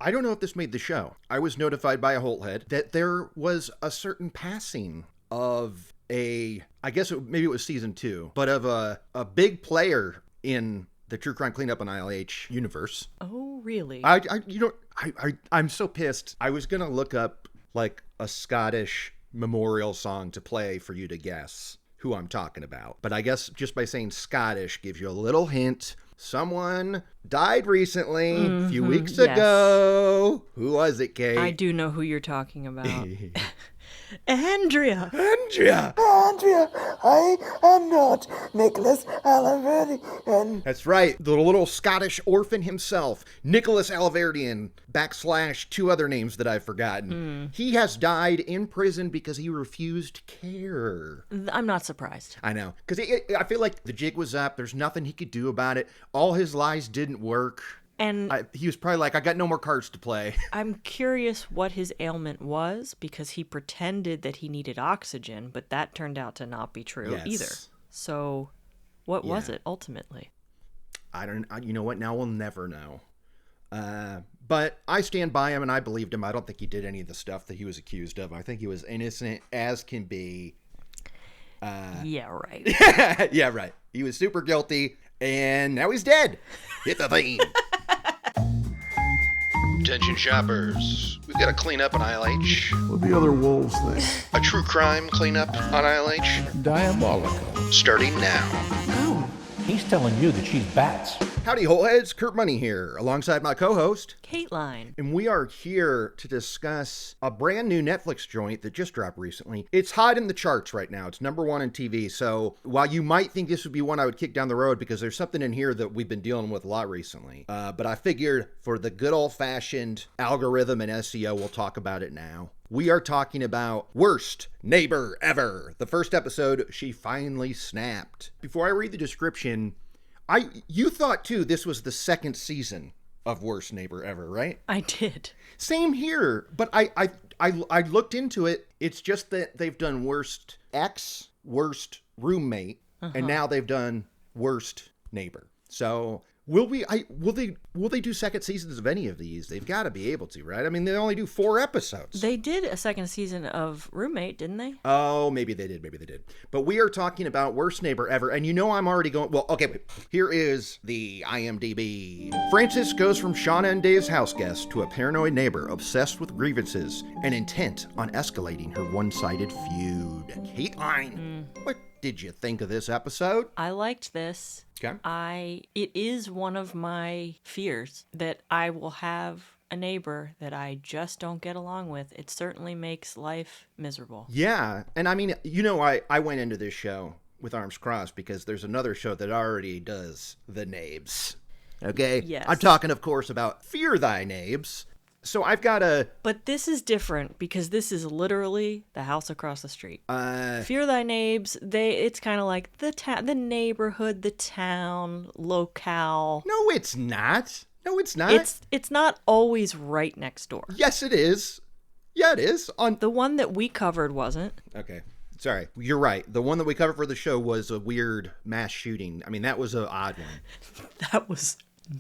I don't know if this made the show. I was notified by a Holthead that there was a certain passing of I guess maybe it was season 2, but of a big player in the True Crime Cleanup on ILH universe. Oh, really? I'm so pissed. I was going to look up like a Scottish memorial song to play for you to guess who I'm talking about. But I guess just by saying Scottish gives you a little hint. Someone died recently, a few weeks ago. Who was it, Kate? I do know who you're talking about. Andrea, I am not Nicholas Alaverdi. And that's right, the little Scottish orphan himself, Nicholas Alaverdian, / 2 other names that I've forgotten. He has died in prison because he refused care. I'm not surprised. I know, because I feel like the jig was up. There's nothing he could do about it. All his lies didn't work. And he was probably like, I got no more cards to play. I'm curious what his ailment was, because he pretended that he needed oxygen, but that turned out to not be true either. So what was it ultimately? You know what? Now we'll never know. But I stand by him and I believed him. I don't think he did any of the stuff that he was accused of. I think he was innocent as can be. Yeah, right. Yeah, right. He was super guilty and now he's dead. Hit the theme. Attention shoppers, we've got a cleanup on ILH. What the other wolves think? A true crime cleanup on ILH. Diabolical. Starting now. Oh, he's telling you that she's bats. Howdy, Holeheads. Kurt Money here, alongside my co-host, Kateline. And we are here to discuss a brand new Netflix joint that just dropped recently. It's hot in the charts right now. It's number 1 on TV. So while you might think this would be one I would kick down the road because there's something in here that we've been dealing with a lot recently. But I figured for the good old-fashioned algorithm and SEO, we'll talk about it now. We are talking about Worst Neighbor Ever. The first episode, she finally snapped. Before I read the description, you thought too this was the second season of Worst Neighbor Ever, right? I did. Same here, but I looked into it. It's just that they've done Worst Ex, Worst Roommate, and now they've done Worst Neighbor. So will they do second seasons of any of these? They've got to be able to, right? I mean, they only do 4 episodes. They did a second season of Roommate, didn't they? Oh, maybe they did. But we are talking about Worst Neighbor Ever, and you know I'm already going... Well, okay, wait. Here is the IMDb. Frances goes from Shawna and Dave's house guest to a paranoid neighbor obsessed with grievances and intent on escalating her one-sided feud. Kateline, what did you think of this episode? I liked this. Okay. It is one of my fears that I will have a neighbor that I just don't get along with. It certainly makes life miserable. Yeah. And I mean, you know, I went into this show with arms crossed because there's another show that already does the neighbs. Okay? Yes. I'm talking, of course, about Fear Thy Neighbs. So I've got a... But this is different because this is literally the house across the street. Fear Thy Neighbs, it's kind of like the neighborhood, the town, locale. No, it's not. It's not always right next door. Yes, it is. Yeah, it is. The one that we covered wasn't. Okay. Sorry. You're right. The one that we covered for the show was a weird mass shooting. I mean, that was an odd one. That was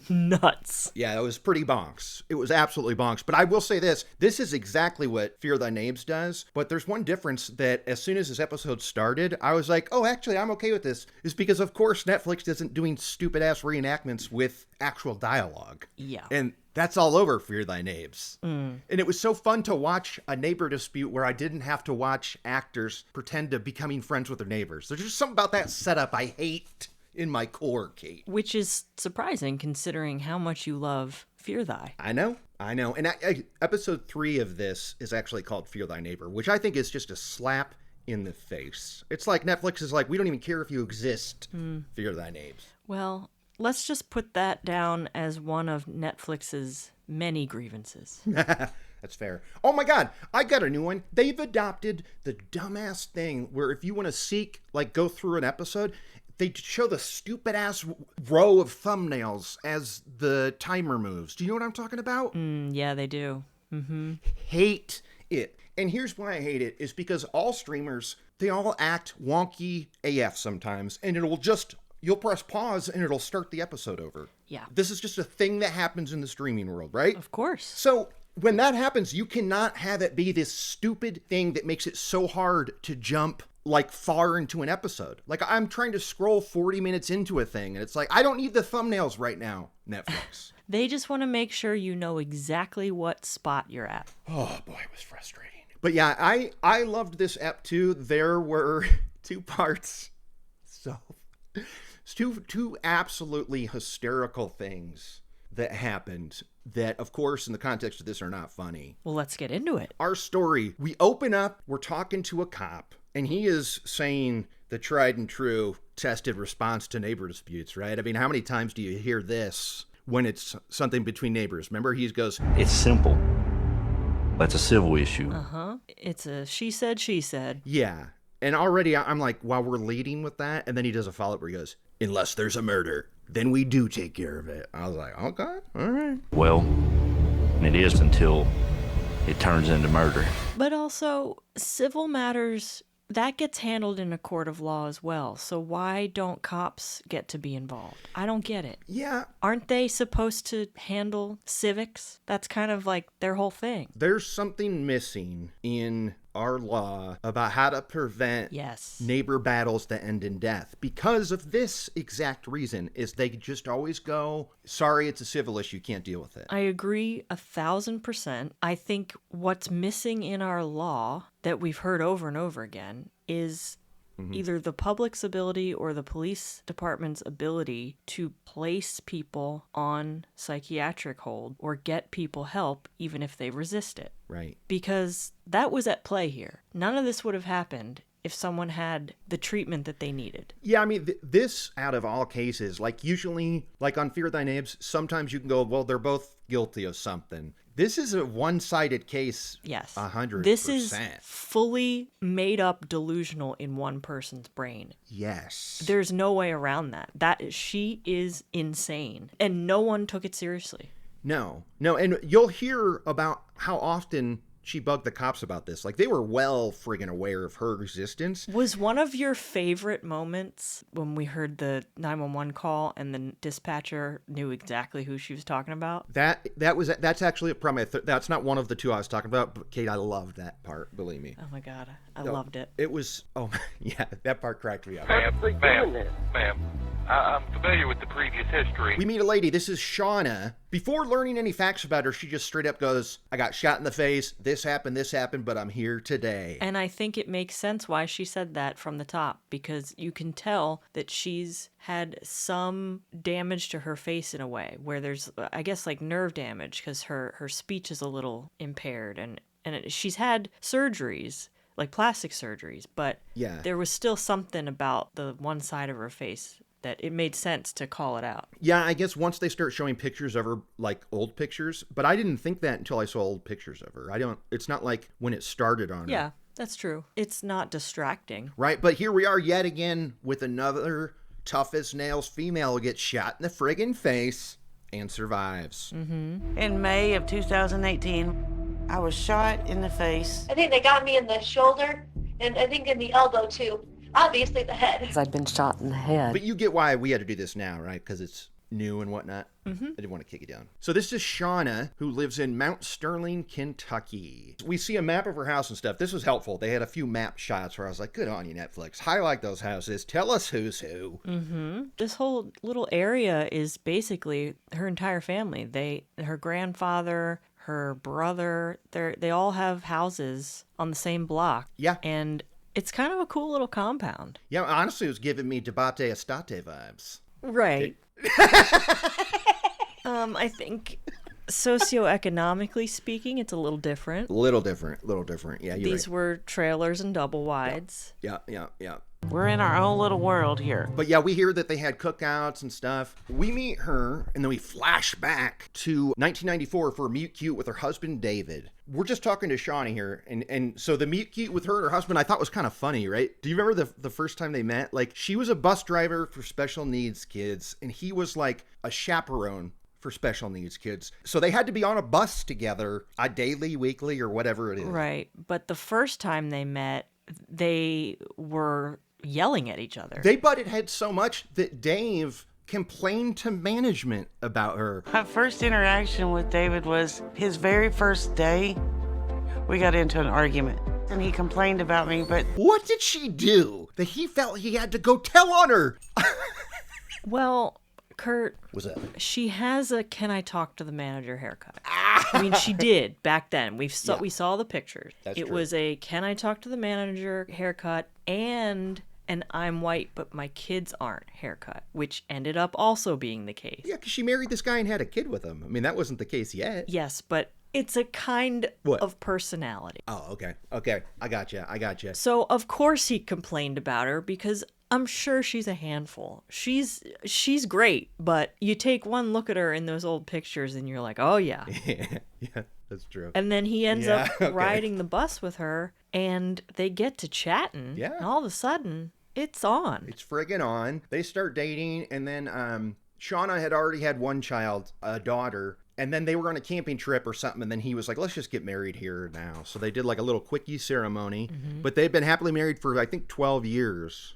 nuts. Yeah, it was pretty bonks. It was absolutely bonks. But I will say this is exactly what Fear Thy Neighbs does. But there's one difference that as soon as this episode started, I was like, oh, actually, I'm okay with this. Is because, of course, Netflix isn't doing stupid-ass reenactments with actual dialogue. Yeah. And that's all over Fear Thy Neighbs. And it was so fun to watch a neighbor dispute where I didn't have to watch actors pretend to becoming friends with their neighbors. There's just something about that setup I hate in my core, Kate. Which is surprising considering how much you love Fear Thy. I know. And episode 3 of this is actually called Fear Thy Neighbor, which I think is just a slap in the face. It's like Netflix is like, we don't even care if you exist. Fear Thy Neighbs. Well, let's just put that down as one of Netflix's many grievances. That's fair. Oh my God, I got a new one. They've adopted the dumbass thing where if you want to go through an episode, they show the stupid-ass row of thumbnails as the timer moves. Do you know what I'm talking about? Yeah, they do. Mm-hmm. Hate it. And here's why I hate it, is because all streamers, they all act wonky AF sometimes, and it'll just you'll press pause and it'll start the episode over. Yeah. This is just a thing that happens in the streaming world, right? Of course. So when that happens, you cannot have it be this stupid thing that makes it so hard to jump like far into an episode. Like I'm trying to scroll 40 minutes into a thing and it's like, I don't need the thumbnails right now, Netflix. They just want to make sure you know exactly what spot you're at. Oh boy, it was frustrating. But yeah, I loved this ep too. There were 2 parts. So it's two absolutely hysterical things that happened that, of course, in the context of this are not funny. Well, let's get into it. Our story, we open up, we're talking to a cop, and he is saying the tried and true tested response to neighbor disputes, right? I mean, how many times do you hear this when it's something between neighbors? Remember, he goes, It's simple. That's a civil issue. Uh-huh. It's a she said, she said. yeah. And already I'm like, wow, we're leading with that. And then he does a follow-up where he goes, unless there's a murder, then we do take care of it. I was like, okay, all right. Well, and it is until it turns into murder. But also, civil matters, that gets handled in a court of law as well. So why don't cops get to be involved? I don't get it. Yeah. Aren't they supposed to handle civics? That's kind of like their whole thing. There's something missing in our law about how to prevent Yes. neighbor battles that end in death because of this exact reason is they just always go, sorry, it's a civil issue, can't deal with it. I agree 1,000%. I think what's missing in our law that we've heard over and over again is either the public's ability or the police department's ability to place people on psychiatric hold or get people help even if they resist it. Right. Because that was at play here. None of this would have happened if someone had the treatment that they needed. Yeah, I mean, this out of all cases, like usually, like on Fear Thy Neighbs, sometimes you can go, well, they're both guilty of something. This is a one-sided case. Yes. 100%. This is fully made up delusional in one person's brain. Yes. There's no way around that. She is insane. And no one took it seriously. No. And you'll hear about how often she bugged the cops about this. Like, they were well friggin' aware of her existence. Was one of your favorite moments when we heard the 911 call and the dispatcher knew exactly who she was talking about? That's actually a problem. That's not one of the 2 I was talking about, but Kate, I loved that part, believe me. Oh my God, I loved it. It was, yeah, that part cracked me up. Ma'am, I'm familiar with the previous history. We meet a lady, this is Shawna. Before learning any facts about her, she just straight up goes, I got shot in the face, this happened, but I'm here today. And I think it makes sense why she said that from the top, because you can tell that she's had some damage to her face in a way, where there's, I guess, like nerve damage, because her speech is a little impaired, and she's had surgeries, like plastic surgeries, but yeah, there was still something about the one side of her face that it made sense to call it out. Yeah, I guess once they start showing pictures of her, like old pictures, but I didn't think that until I saw old pictures of her. It's not like when it started on her. Yeah, that's true. It's not distracting. Right, but here we are yet again with another tough as nails female who gets shot in the friggin' face and survives. Mm-hmm. In May of 2018, I was shot in the face. I think they got me in the shoulder and I think in the elbow too. Obviously the head. Because I'd been shot in the head. But you get why we had to do this now, right? Because it's new and whatnot. Mm-hmm. I didn't want to kick you down. So this is Shawna, who lives in Mount Sterling, Kentucky. We see a map of her house and stuff. This was helpful. They had a few map shots where I was like, good on you, Netflix. Highlight those houses. Tell us who's who. Mm-hmm. This whole little area is basically her entire family. Her grandfather, her brother, they all have houses on the same block. Yeah. And it's kind of a cool little compound. Yeah, honestly, it was giving me Debate Estate vibes. Right. I think socioeconomically speaking, it's a little different. Little different. Yeah, you're These were trailers and double wides. Yeah. We're in our own little world here. But yeah, we hear that they had cookouts and stuff. We meet her, and then we flash back to 1994 for a meet cute with her husband, David. We're just talking to Shawna here, and so the meet cute with her and her husband I thought was kind of funny, right? Do you remember the first time they met? Like, she was a bus driver for special needs kids, and he was like a chaperone for special needs kids. So they had to be on a bus together, a daily, weekly, or whatever it is. Right. But the first time they met, they were yelling at each other. They butted heads so much that Dave complained to management about her. My first interaction with David was his very first day. We got into an argument and he complained about me, but What did she do that he felt he had to go tell on her? Well, Kurt, What's that? she has a "can I talk to the manager" haircut. I mean, she did back then. We saw the pictures. That's it true. was a "can I talk to the manager" haircut and an "I'm white but my kids aren't" haircut, which ended up also being the case. Yeah, because she married this guy and had a kid with him. I mean, that wasn't the case yet. Yes, but it's a kind What? of personality. Oh, okay. Okay. I gotcha. So, of course he complained about her because I'm sure she's a handful. She's great, but you take one look at her in those old pictures and you're like, "Oh yeah." Yeah, that's true. And then he ends Yeah, up okay. riding the bus with her and they get to chatting. Yeah. And all of a sudden, it's on. It's friggin' on. They start dating, and then Shawna had already had one child, a daughter, and then they were on a camping trip or something, and then he was like, let's just get married here now. So they did like a little quickie ceremony, but they'd been happily married for, I think, 12 years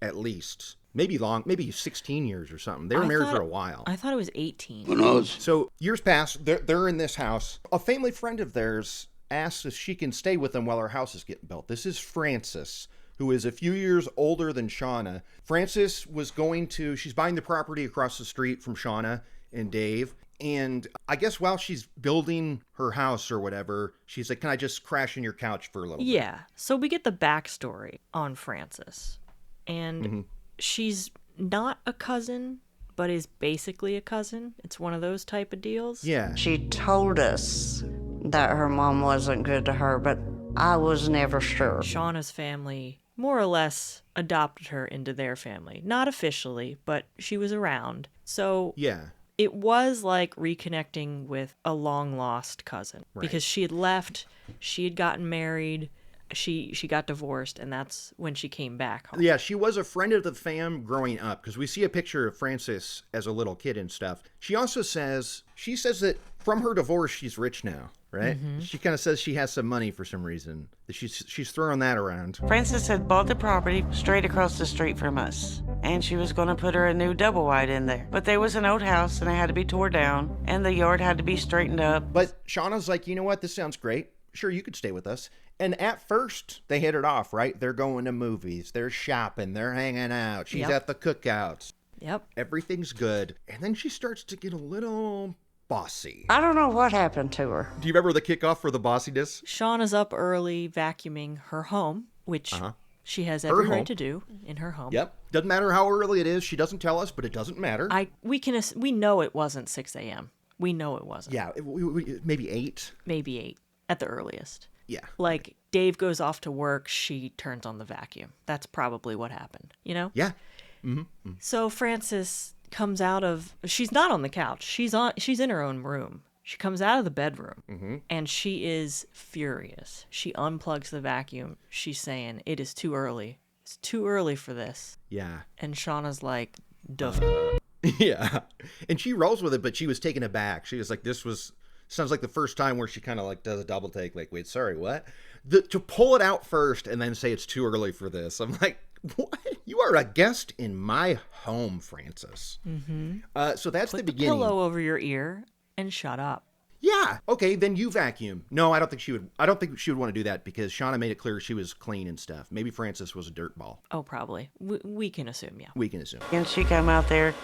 at least. Maybe 16 years or something. They were married for a while. I thought it was 18. Who knows? So years pass, they're in this house. A family friend of theirs asks if she can stay with them while her house is getting built. This is Frances, who is a few years older than Shawna. Frances she's buying the property across the street from Shawna and Dave. And I guess while she's building her house or whatever, she's like, can I just crash in your couch for a little bit? Yeah. So we get the backstory on Frances. And she's not a cousin, but is basically a cousin. It's one of those type of deals. Yeah. She told us that her mom wasn't good to her, but I was never sure. Shawna's family more or less adopted her into their family. Not officially, but she was around. So Yeah. it was like reconnecting with a long-lost cousin. Because she had left, she had gotten married, she got divorced, and that's when she came back home. Yeah, she was a friend of the fam growing up, because we see a picture of Frances as a little kid and stuff. She also says that from her divorce, she's rich now, right? She kind of says she has some money for some reason. That she's throwing that around. Frances had bought the property straight across the street from us, and she was going to put her a new double wide in there. But there was an old house, and it had to be tore down, and the yard had to be straightened up. But Shauna's like, you know what? This sounds great. Sure, you could stay with us. And at first, they hit it off, right? They're going to movies. They're shopping. They're hanging out. She's Yep. at the cookouts. Yep. Everything's good. And then she starts to get a little bossy. I don't know what happened to her. Do you remember the kickoff for the bossiness? Shauna's up early vacuuming her home, which she has every home. right to do in her home. Yep. Doesn't matter how early it is. She doesn't tell us, but it doesn't matter. We know it wasn't 6 a.m. We know it wasn't. Yeah, maybe 8. Maybe 8 at the earliest. Yeah. Like, Dave goes off to work, she turns on the vacuum. That's probably what happened, you know? Yeah. So Frances comes she's not on the couch. She's in her own room. She comes out of the bedroom and she is furious. She unplugs the vacuum. She's saying, "It is too early. It's too early for this." Yeah. And Shauna's like, "Duh." Yeah. And she rolls with it, but she was taken aback. She was like, sounds like the first time where she kind of like does a double take, like, wait, sorry, what? To pull it out first and then say it's too early for this. I'm like, what? You are a guest in my home, Frances. So that's Put the the beginning. pillow over your ear and shut up. Yeah. Okay, then you vacuum. No, I don't think she would want to do that because Shawna made it clear she was clean and stuff. Maybe Frances was a dirtball. Oh, probably. We can assume, yeah. We can assume. And she came out there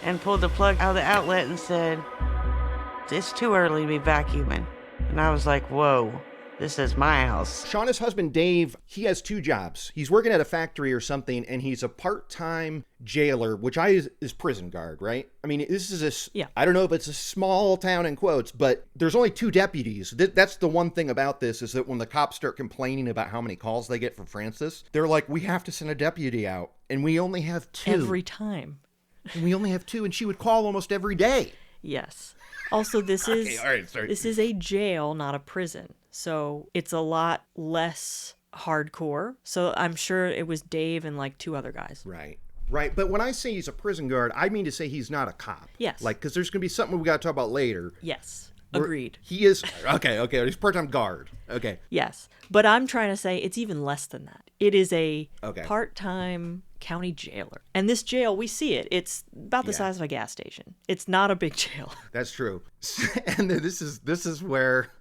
and pulled the plug out of the outlet and said, "It's too early to be vacuuming." And I was like, whoa, this is my house. Shauna's husband, Dave, he has 2 jobs. He's working at a factory or something, and he's a part-time jailer, which is prison guard, right? I mean, this is I don't know if it's a small town in quotes, but there's only 2 deputies. That's the one thing about this is that when the cops start complaining about how many calls they get from Frances, they're like, we have to send a deputy out, and we only have 2. Every time. And we only have 2, and she would call almost every day. Yes. Also, this is all right, sorry. this is a jail, not a prison. So it's a lot less hardcore. So I'm sure it was Dave and like 2 other guys. Right. Right. But when I say he's a prison guard, I mean to say he's not a cop. Yes. Like, because there's going to be something we got to talk about later. Yes. Agreed. He is, okay, he's part-time guard. Okay. Yes. But I'm trying to say it's even less than that. It is a Okay. part-time county jailer. And this jail, we see it. It's about the size of a gas station. It's not a big jail. That's true. And then this is where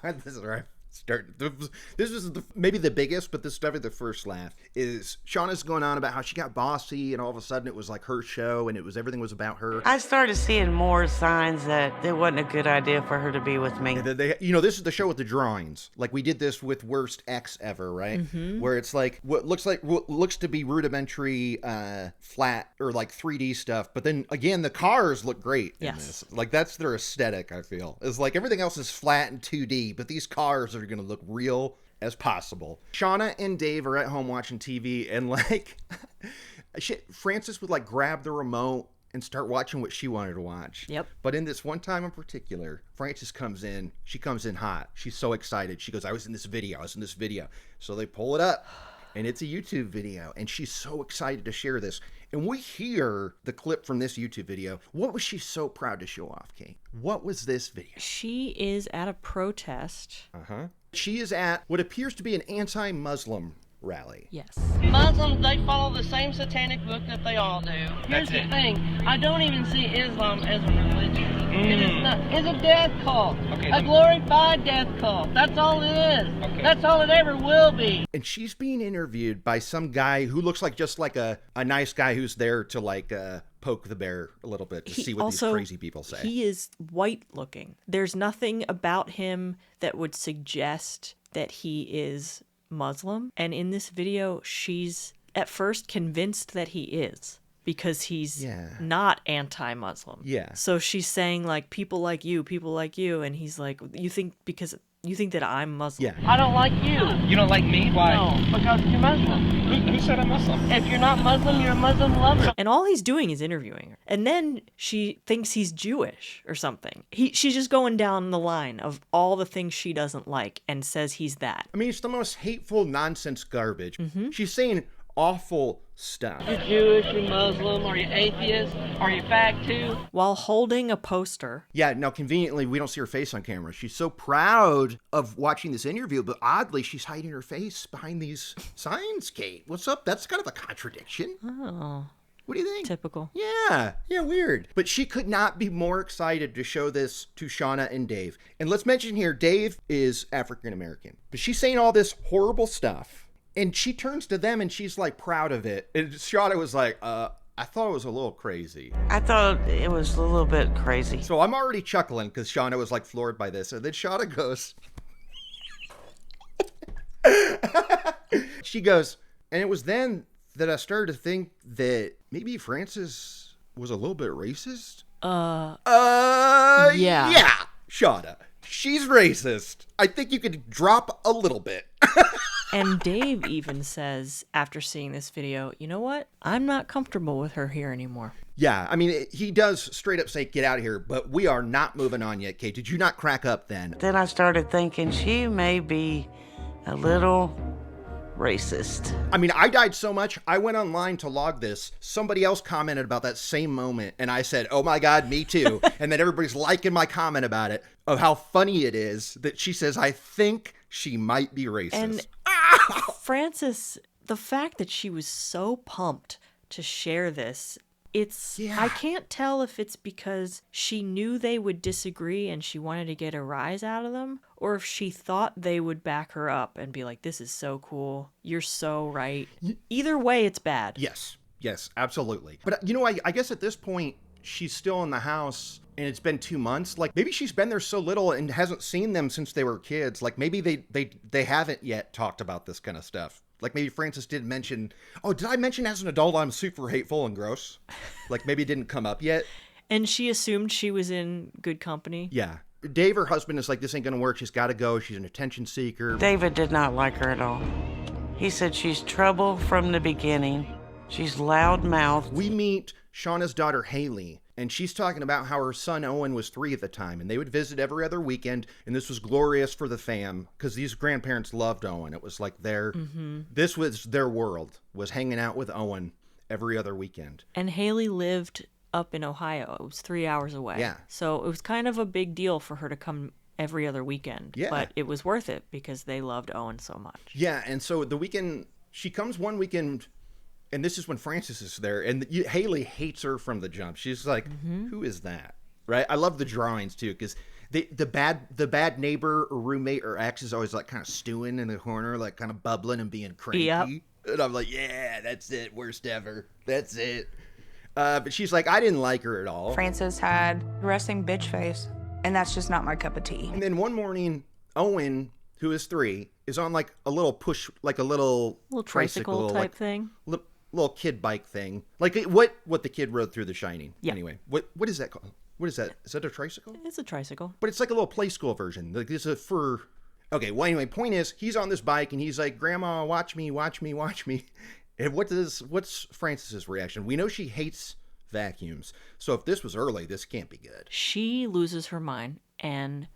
this is where I start. This is maybe the biggest, but this is definitely the first laugh. Is Shawna's going on about how she got bossy, and all of a sudden it was like her show, and everything was about her. I started seeing more signs that it wasn't a good idea for her to be with me. And then this is the show with the drawings. Like we did this with Worst Ex Ever, right? Mm-hmm. Where it's like what looks to be rudimentary, flat or like 3D stuff, but then again the cars look great in this. Like that's their aesthetic. I feel it's like everything else is flat and 2D, but these cars are going to look real as possible. Shawna and Dave are at home watching TV, and like Frances would like grab the remote and start watching what she wanted to watch. Yep. But in this one time in particular, Frances comes in. She comes in hot. She's so excited. She goes, I was in this video. So they pull it up, and it's a YouTube video, and she's so excited to share this. And we hear the clip from this YouTube video. What was she so proud to show off, Kate? What was this video? She is at a protest. Uh-huh. She is at what appears to be an anti-Muslim rally. Yes. Muslims, they follow the same satanic book that they all do. Here's the thing. I don't even see Islam as a religion. It is not. It's a death cult. A glorified death cult. That's all it is. That's all it ever will be. And she's being interviewed by some guy who looks like just like a nice guy who's there to like poke the bear a little bit to see what these crazy people say. He is white looking. There's nothing about him that would suggest that he is Muslim. And in this video, she's at first convinced that he is, because he's not anti-Muslim. Yeah. So she's saying like, people like you, and he's like, you think that I'm Muslim? Yeah. I don't like you. You don't like me? Why? No, because you're Muslim. Who said I'm Muslim? If you're not Muslim, you're a Muslim lover. And all he's doing is interviewing her. And then she thinks he's Jewish or something. She's just going down the line of all the things she doesn't like and says he's that. I mean, it's the most hateful nonsense garbage. Mm-hmm. She's saying awful stuff. You're Jewish, you're Muslim, are you atheist, are you fag too? While holding a poster. Yeah, now conveniently, we don't see her face on camera. She's so proud of watching this interview, but oddly, she's hiding her face behind these signs, Kate. What's up? That's kind of a contradiction. Oh. What do you think? Typical. Yeah, weird. But she could not be more excited to show this to Shawna and Dave. And let's mention here, Dave is African American. But she's saying all this horrible stuff. And she turns to them and she's like proud of it. And Shawna was like, I thought it was a little crazy. I thought it was a little bit crazy. So I'm already chuckling because Shawna was like floored by this. And then Shawna goes, she goes, and it was then that I started to think that maybe Frances was a little bit racist. Yeah, Shawna, she's racist. I think you could drop a little bit. And Dave even says, after seeing this video, you know what? I'm not comfortable with her here anymore. Yeah, I mean, he does straight up say, get out of here, but we are not moving on yet, Kate. Did you not crack up then? Then I started thinking she may be a little racist. I mean, I died so much, I went online to log this. Somebody else commented about that same moment, and I said, oh my God, me too. And then everybody's liking my comment about it, of how funny it is that she says, I think she might be racist. And Frances, the fact that she was so pumped to share this, I can't tell if it's because she knew they would disagree and she wanted to get a rise out of them, or if she thought they would back her up and be like, this is so cool, you're so right. Either way, it's bad. Yes, absolutely. But, you know, I guess at this point, she's still in the house and it's been 2 months. Like, maybe she's been there so little and hasn't seen them since they were kids. Like, maybe they haven't yet talked about this kind of stuff. Like, maybe Frances did mention, oh, did I mention as an adult I'm super hateful and gross? Like, maybe it didn't come up yet. And she assumed she was in good company. Yeah. Dave, her husband, is like, this ain't gonna work. She's got to go. She's an attention seeker. David did not like her at all. He said she's trouble from the beginning. She's loud-mouthed. We meet Shawna's daughter, Haley, and she's talking about how her son Owen was 3 at the time, and they would visit every other weekend, and this was glorious for the fam, because these grandparents loved Owen. It was like this was their world, was hanging out with Owen every other weekend. And Haley lived up in Ohio. It was 3 hours away. Yeah. So it was kind of a big deal for her to come every other weekend. Yeah. But it was worth it because they loved Owen so much. Yeah, and so the weekend, she comes one weekend, and this is when Frances is there, and Haley hates her from the jump. She's like, who is that? Right? I love the drawings, too, because the bad neighbor or roommate or ex is always, like, kind of stewing in the corner, like, kind of bubbling and being cranky. Yep. And I'm like, yeah, that's it. Worst ever. That's it. But she's like, I didn't like her at all. Frances had resting bitch face, and that's just not my cup of tea. And then one morning, Owen, who is 3, is on like a little push, like a little tricycle type like, thing. Little kid bike thing. Like what the kid rode through The Shining. Yeah. Anyway, what is that called? What is that? Is that a tricycle? It's a tricycle. But it's like a little play school version. Like this is for... Okay, well, anyway, point is, he's on this bike, and he's like, Grandma, watch me, watch me, watch me. And what's Frances's reaction? We know she hates vacuums. So if this was early, this can't be good. She loses her mind and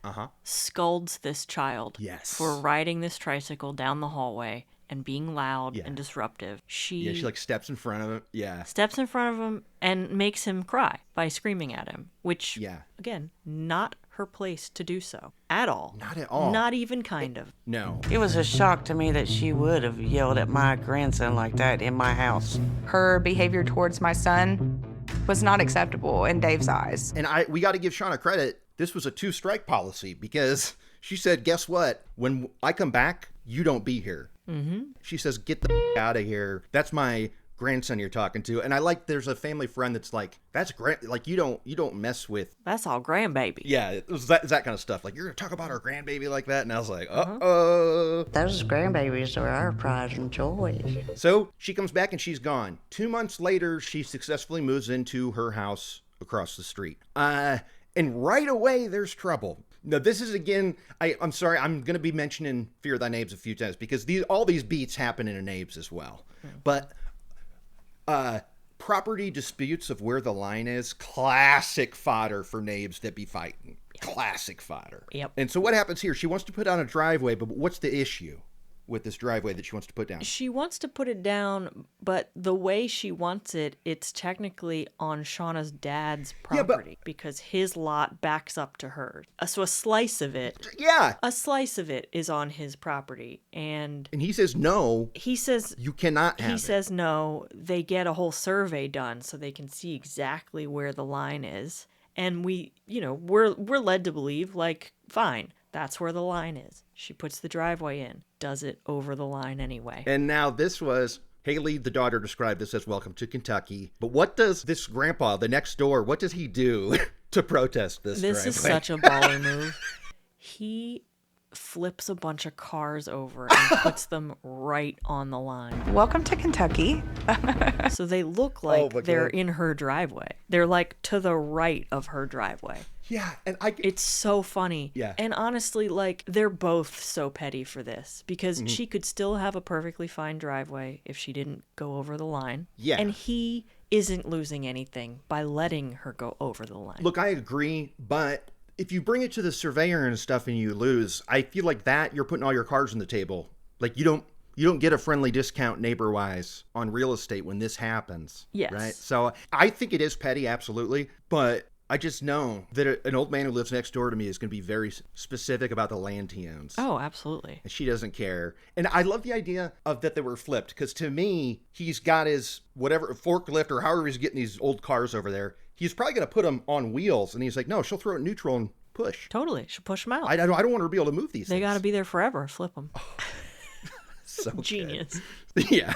scolds this child for riding this tricycle down the hallway and being loud and disruptive. She like steps in front of him. Yeah. Steps in front of him and makes him cry by screaming at him, which, again, not her place to do so at all. Not at all. Not even kind of. No. It was a shock to me that she would have yelled at my grandson like that in my house. Her behavior towards my son was not acceptable in Dave's eyes. And we got to give Shawna credit. This was a 2-strike policy because she said, guess what? When I come back, you don't be here. Mm-hmm. She says, get the out of here. That's my grandson you're talking to. And I like, there's a family friend that's like, that's great. Like, you don't mess with. That's all grandbaby. Yeah, it was that kind of stuff. Like, you're going to talk about our grandbaby like that? And I was like, uh-oh. Those grandbabies are our pride and joy. So she comes back and she's gone. 2 months later, she successfully moves into her house across the street. And right away, there's trouble. Now, this is, again, I'm sorry, I'm going to be mentioning Fear Thy Neighbs a few times because all these beats happen in a neighbs as well. But property disputes of where the line is, classic fodder for neighbs that be fighting. Classic fodder. Yep. And so what happens here? She wants to put down a driveway, but what's the issue with this driveway that she wants to put down? She wants to put it down, but the way she wants it, it's technically on Shawna's dad's property because his lot backs up to hers. So a slice of it. Yeah. A slice of it is on his property. And he says no. He says you cannot have it. He says no. They get a whole survey done so they can see exactly where the line is. And we're led to believe, like, fine, that's where the line is. She puts the driveway in, does it over the line anyway. And now this was, Haley, the daughter, described this as welcome to Kentucky. But what does this grandpa, the next door, what does he do to protest this driveway? This is such a baller move. He flips a bunch of cars over and puts them right on the line. Welcome to Kentucky. So they look like they're in her driveway. They're like to the right of her driveway. Yeah, and it's so funny. Yeah. And honestly, like, they're both so petty for this because she could still have a perfectly fine driveway if she didn't go over the line. Yeah. And he isn't losing anything by letting her go over the line. Look, I agree, but if you bring it to the surveyor and stuff and you lose, I feel like that you're putting all your cards on the table. Like, you don't get a friendly discount neighbor-wise on real estate when this happens. Yes. Right? So I think it is petty, absolutely, but I just know that an old man who lives next door to me is going to be very specific about the land he owns. Oh, absolutely. And she doesn't care. And I love the idea of that they were flipped, because to me, he's got his whatever forklift or however he's getting these old cars over there. He's probably going to put them on wheels. And he's like, no, she'll throw it in neutral and push. Totally. She'll push them out. I don't want her to be able to move these They things. got to be there forever. Flip them. Oh, so genius. Yeah.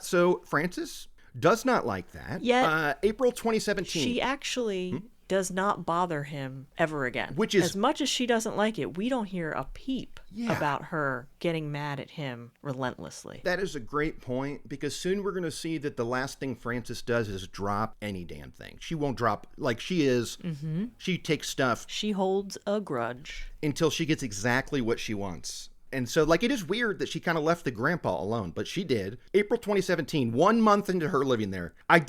So Frances does not like that. Yet, April 2017. She actually does not bother him ever again. Which is... As much as she doesn't like it, we don't hear a peep about her getting mad at him relentlessly. That is a great point, because soon we're going to see that the last thing Frances does is drop any damn thing. She won't drop, like she is, she takes stuff. She holds a grudge. Until she gets exactly what she wants. And so, like, it is weird that she kind of left the grandpa alone, but she did. April 2017, 1 month into her living there. I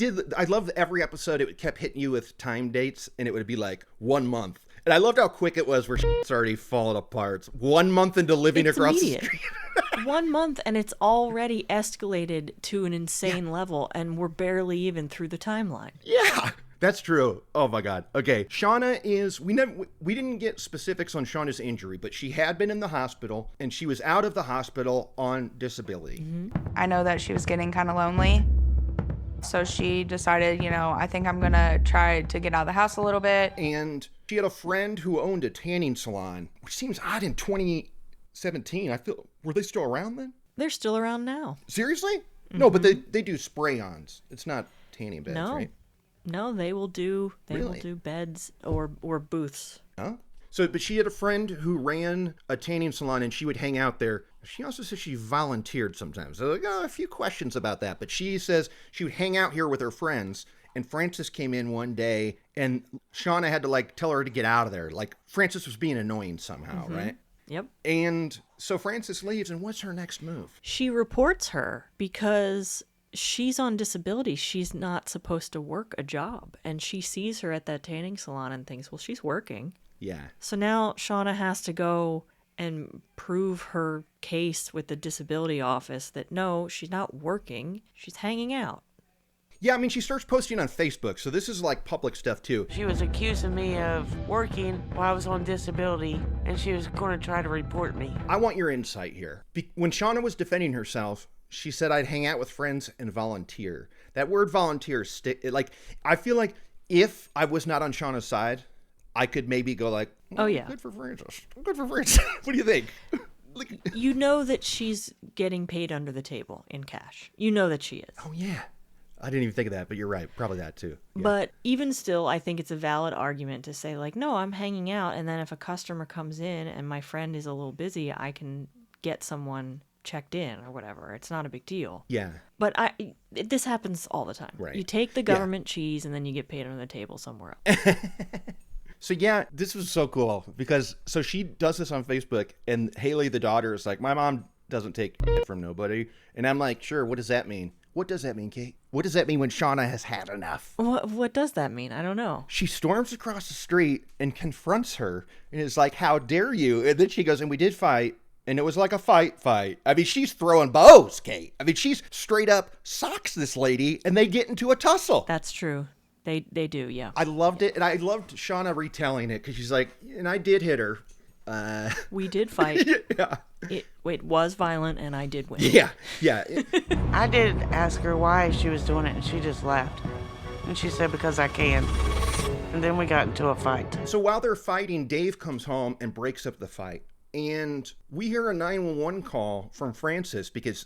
loved every episode. It kept hitting you with time dates, and it would be like 1 month. And I loved how quick it was where it's already falling apart. 1 month into living across the street. 1 month, and it's already escalated to an insane level, and we're barely even through the timeline. Yeah. That's true. Oh my God. Okay. Shawna is, we didn't get specifics on Shawna's injury, but she had been in the hospital and she was out of the hospital on disability. I know that she was getting kind of lonely. So she decided, I think I'm going to try to get out of the house a little bit. And she had a friend who owned a tanning salon, which seems odd in 2017. Were they still around then? They're still around now. Seriously? No, but they do spray-ons. It's not tanning beds, right? No, they will do beds or booths. Huh? But she had a friend who ran a tanning salon and she would hang out there. She also says she volunteered sometimes. So a few questions about that. But she says she would hang out here with her friends. And Frances came in one day and Shawna had to tell her to get out of there. Frances was being annoying somehow, right? Yep. And so Frances leaves, and what's her next move? She reports her because she's on disability. She's not supposed to work a job. And she sees her at that tanning salon and thinks, well, she's working. Yeah. So now Shawna has to go and prove her case with the disability office that no, she's not working. She's hanging out. Yeah, I mean, she starts posting on Facebook, so this is public stuff too. She was accusing me of working while I was on disability, and she was going to try to report me. I want your insight here. When Shawna was defending herself, she said, I'd hang out with friends and volunteer. That word volunteer, I feel like if I was not on Shawna's side, I could maybe go oh yeah, good for Frances. Good for Frances. What do you think? You know that she's getting paid under the table in cash. You know that she is. Oh yeah. I didn't even think of that, but you're right. Probably that too. Yeah. But even still, I think it's a valid argument to say no, I'm hanging out. And then if a customer comes in and my friend is a little busy, I can get someone checked in or whatever. It's not a big deal. Yeah. But this happens all the time. Right. You take the government cheese and then you get paid under the table somewhere else. So yeah, this was so cool because she does this on Facebook and Haley, the daughter, is like, my mom doesn't take shit from nobody. And I'm like, sure, what does that mean? What does that mean, Kate? What does that mean when Shawna has had enough? What does that mean? I don't know. She storms across the street and confronts her and is like, how dare you? And then she goes, and we did fight. And it was like a fight. I mean, she's throwing bows, Kate. I mean, she's straight up socks this lady and they get into a tussle. That's true. They do, yeah. I loved it. And I loved Shawna retelling it because she's like, and I did hit her. We did fight. Yeah. It was violent and I did win. Yeah. I did ask her why she was doing it, and she just laughed. And she said, because I can. And then we got into a fight. So while they're fighting, Dave comes home and breaks up the fight. And we hear a 911 call from Frances because,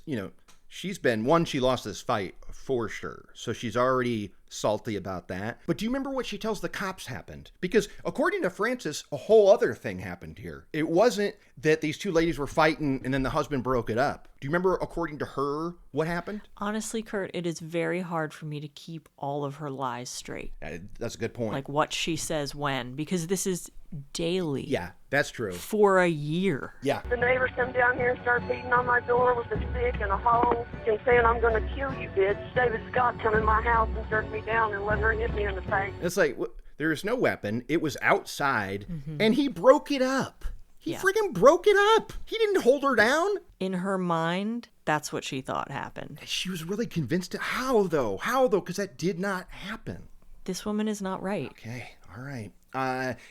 she lost this fight for sure. So she's already salty about that. But do you remember what she tells the cops happened? Because according to Frances, a whole other thing happened here. It wasn't that these two ladies were fighting and then the husband broke it up. Do you remember, according to her, what happened? Honestly, Kurt, it is very hard for me to keep all of her lies straight. That's a good point. What she says when, because this is daily. Yeah, that's true. For a year. Yeah. The neighbors come down here and start beating on my door with a stick and a hoe and saying, I'm going to kill you, bitch. David Scott come in my house and jerked me down and let her hit me in the face. It's there's no weapon. It was outside, and he broke it up. He freaking broke it up. He didn't hold her down. In her mind, that's what she thought happened. She was really convinced. How though? Because that did not happen. This woman is not right. Okay, all right.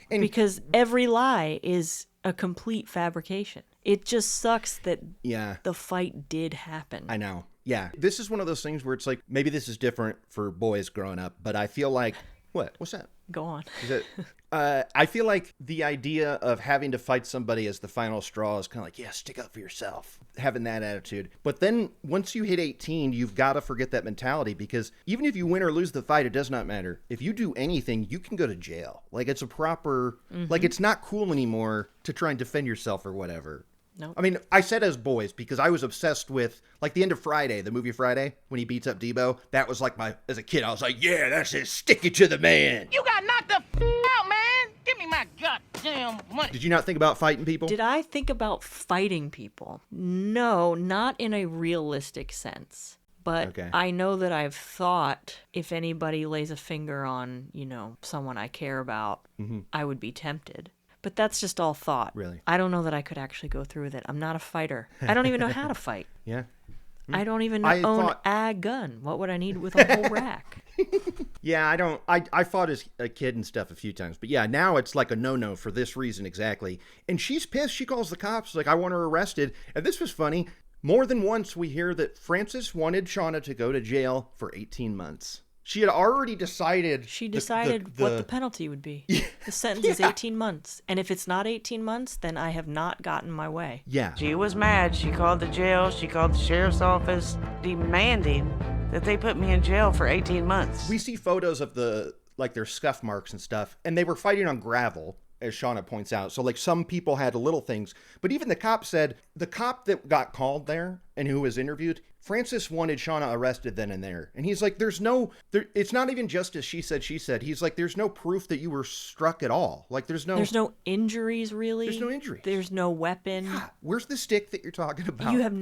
Because every lie is a complete fabrication. It just sucks that the fight did happen. I know. Yeah. This is one of those things where it's maybe this is different for boys growing up, but I feel like, what? What's that? Go on. Is it, I feel like the idea of having to fight somebody as the final straw is kind of stick up for yourself, having that attitude. But then once you hit 18, you've got to forget that mentality because even if you win or lose the fight, it does not matter. If you do anything, you can go to jail. It's a proper, it's not cool anymore to try and defend yourself or whatever. No. I mean, I said as boys because I was obsessed with the end of Friday, the movie Friday, when he beats up Debo. That was as a kid, I was like, yeah, that's it. Stick it to the man. You got knocked the out, man. Give me my goddamn money. Did you not think about fighting people? Did I think about fighting people? No, not in a realistic sense. But I know that I've thought if anybody lays a finger on, someone I care about, I would be tempted. But that's just all thought. Really? I don't know that I could actually go through with it. I'm not a fighter. I don't even know how to fight. Yeah. I don't even own a gun. What would I need with a whole rack? Yeah, I fought as a kid and stuff a few times. But yeah, now it's like a no-no for this reason exactly. And she's pissed. She calls the cops like, I want her arrested. And this was funny. More than once we hear that Frances wanted Shawna to go to jail for 18 months. She had already decided. She decided what the penalty would be. The sentence is 18 months. And if it's not 18 months, then I have not gotten my way. Yeah. She was mad. She called the jail. She called the sheriff's office demanding that they put me in jail for 18 months. We see photos of their scuff marks and stuff, and they were fighting on gravel, as Shawna points out. So some people had little things, but even the cop said, the cop that got called there and who was interviewed, Frances wanted Shawna arrested then and there. And he's like, it's not even just as she said. He's like, there's no proof that you were struck at all. Like there's no injuries really. There's no injuries. There's no weapon. Yeah. Where's the stick that you're talking about? You have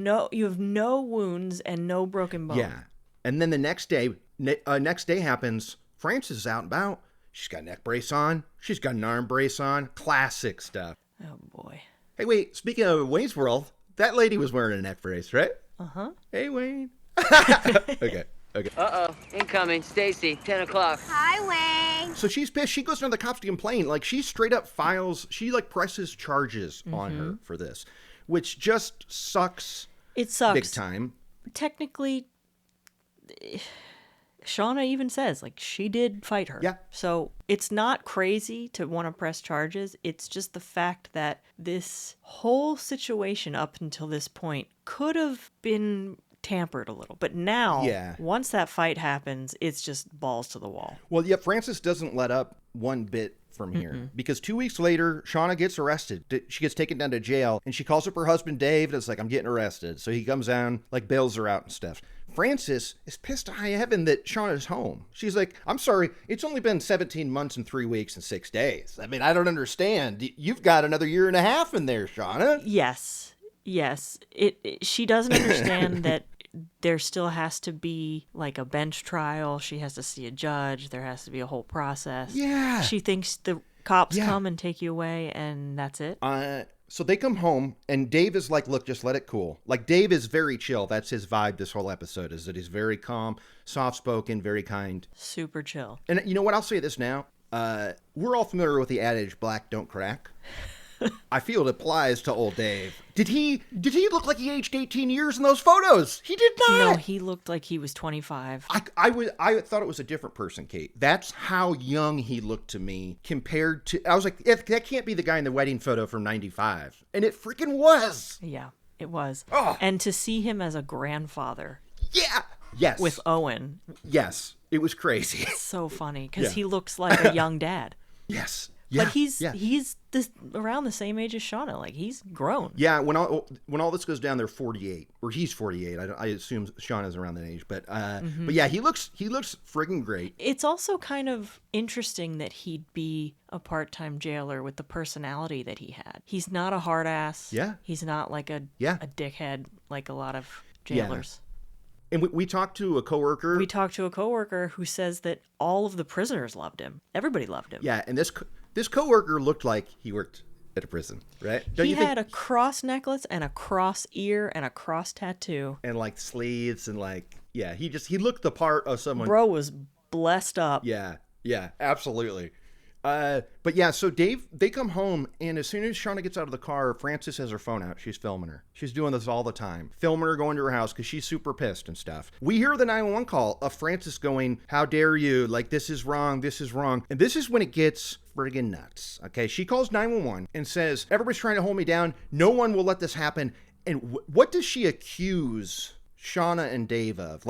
no wounds and no broken bone. Yeah. And then the next day happens. Frances is out and about. She's got a neck brace on. She's got an arm brace on. Classic stuff. Oh, boy. Hey, wait. Speaking of Wayne's World, that lady was wearing a neck brace, right? Uh-huh. Hey, Wayne. Okay. Uh-oh. Incoming. Stacy, 10 o'clock. Hi, Wayne. So she's pissed. She goes to the cops to complain. Like, she straight up presses charges on her for this, which just sucks. It sucks. Big time. Technically, Shawna even says, she did fight her. Yeah. So it's not crazy to want to press charges. It's just the fact that this whole situation up until this point could have been tampered a little. But now, once that fight happens, it's just balls to the wall. Well, yeah, Frances doesn't let up one bit from here because 2 weeks later, Shawna gets arrested. She gets taken down to jail and she calls up her husband, Dave, and it's like, I'm getting arrested. So he comes down, bails her out and stuff. Frances is pissed to high heaven that Shawna's home. She's like, I'm sorry, it's only been 17 months and 3 weeks and 6 days. I mean, I don't understand. You've got another year and a half in there, Shawna. Yes. She doesn't understand that there still has to be a bench trial. She has to see a judge. There has to be a whole process. Yeah. She thinks the cops come and take you away and that's it. So they come home and Dave is like, look, just let it cool. Dave is very chill. That's his vibe this whole episode, is that he's very calm, soft-spoken, very kind. Super chill. And you know what? I'll say this now. We're all familiar with the adage, black don't crack. I feel it applies to old Dave. Did he look like he aged 18 years in those photos? He did not. No, he looked like he was 25. I thought it was a different person, Kate. That's how young he looked to me compared to... I was like, that can't be the guy in the wedding photo from 95. And it freaking was. Yeah, it was. Oh. And to see him as a grandfather. Yeah. Yes. With Owen. Yes. It was crazy. It's so funny because he looks like a young dad. Yes. Yeah, but he's around the same age as Shawna. He's grown. Yeah, when all this goes down, they're 48, or he's 48. I assume Shawna's around that age, but yeah, he looks friggin' great. It's also kind of interesting that he'd be a part-time jailer with the personality that he had. He's not a hard ass. Yeah, he's not a dickhead like a lot of jailers. Yeah. And we talked to a coworker. We talked to a coworker who says that all of the prisoners loved him. Everybody loved him. Yeah, and this coworker looked like he worked at a prison, right? He had a cross necklace and a cross ear and a cross tattoo. And sleeves and he looked the part of someone. Bro was blessed up. Yeah, absolutely. But yeah, so they come home, and as soon as Shawna gets out of the car, Frances has her phone out. She's filming her. She's doing this all the time. Filming her going to her house because she's super pissed and stuff. We hear the 911 call of Frances going, how dare you? This is wrong. This is wrong. And this is when it gets friggin' nuts. Okay, she calls 911 and says, everybody's trying to hold me down. No one will let this happen. And what does she accuse Shawna and Dave of?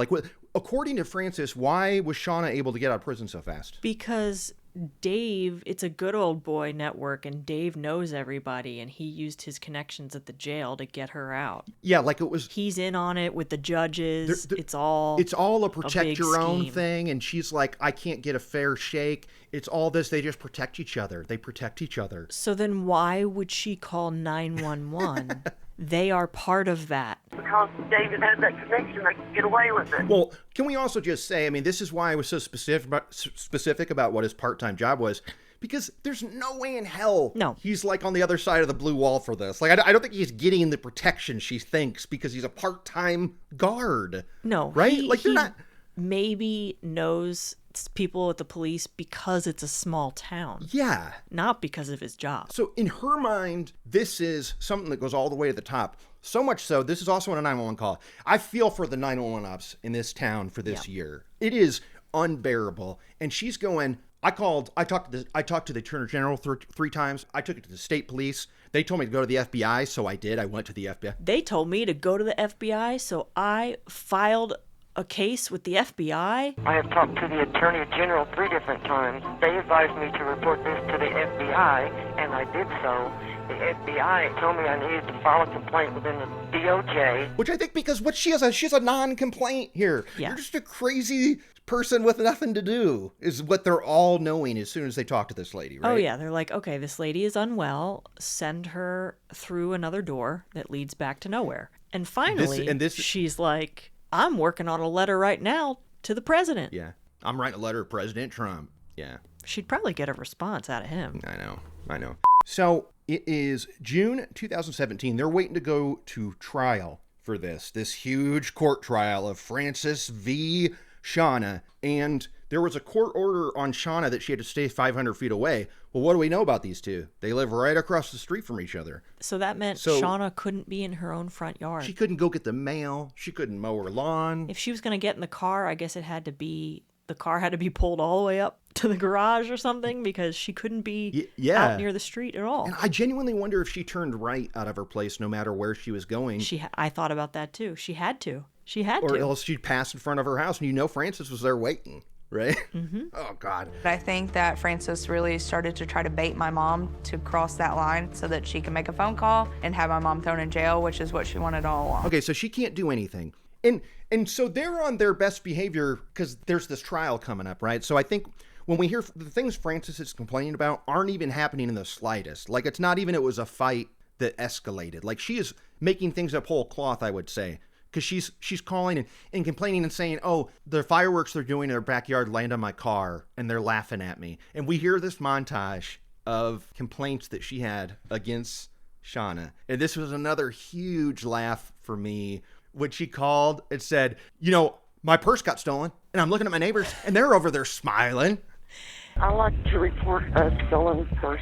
According to Frances, why was Shawna able to get out of prison so fast? Because Dave, it's a good old boy network, and Dave knows everybody, and he used his connections at the jail to get her out. Yeah, it was... He's in on it with the judges. It's all a protect your own thing, and she's like, I can't get a fair shake. It's all this. They just protect each other. They protect each other. So then why would she call 911? They are part of that. Because David had that connection, they could get away with it. Well, can we also just say, this is why I was so specific about what his part-time job was, Because there's no way in hell No. he's like on the other side of the blue wall for this. Like, I don't think he's getting the protection she thinks because he's a part-time guard. No. Right? Like, they're not... Maybe knows people at the police because it's a small town. Yeah. Not because of his job. So in her mind, this is something that goes all the way to the top. So much so, this is also on a 911 call. I feel for the 911 ops in this town for this year. It is unbearable. And she's going, I talked to the Attorney General three times. I took it to the state police. They told me to go to the FBI, so I did. I went to the FBI. They told me to go to the FBI, so I filed a case with the FBI? I have talked to the Attorney General 3 different times. They advised me to report this to the FBI, and I did so. The FBI told me I needed to file a complaint within the DOJ. Which I think because what she has, she's a non-complaint here. Yeah. You're just a crazy person with nothing to do, is what they're all knowing as soon as they talk to this lady, right? Oh, yeah. They're like, okay, this lady is unwell. Send her through another door that leads back to nowhere. And finally, she's like, I'm working on a letter right now to the president. Yeah. I'm writing a letter to President Trump. Yeah. She'd probably get a response out of him. I know. So it is June 2017. They're waiting to go to trial for this huge court trial of Frances v. Shawna. And there was a court order on Shawna that she had to stay 500 feet away. Well, what do we know about these two? They live right across the street from each other. So that meant Shawna couldn't be in her own front yard. She couldn't go get the mail. She couldn't mow her lawn. If she was going to get in the car, I guess the car had to be pulled all the way up to the garage or something because she couldn't be out near the street at all. And I genuinely wonder if she turned right out of her place no matter where she was going. I thought about that too. She had to. Or else she'd pass in front of her house and Frances was there waiting. Right? Mm-hmm. Oh, God. I think that Frances really started to try to bait my mom to cross that line so that she can make a phone call and have my mom thrown in jail, which is what she wanted all along. Okay, so she can't do anything. And so they're on their best behavior because there's this trial coming up, right? So I think when we hear the things Frances is complaining about aren't even happening in the slightest. Like, it's not even it was a fight that escalated. Like, she is making things up whole cloth, I would say. Because she's calling and complaining and saying, oh, the fireworks they're doing in their backyard land on my car, and they're laughing at me. And we hear this montage of complaints that she had against Shawna. And this was another huge laugh for me when she called and said, my purse got stolen, and I'm looking at my neighbors, and they're over there smiling. I like to report a stolen purse.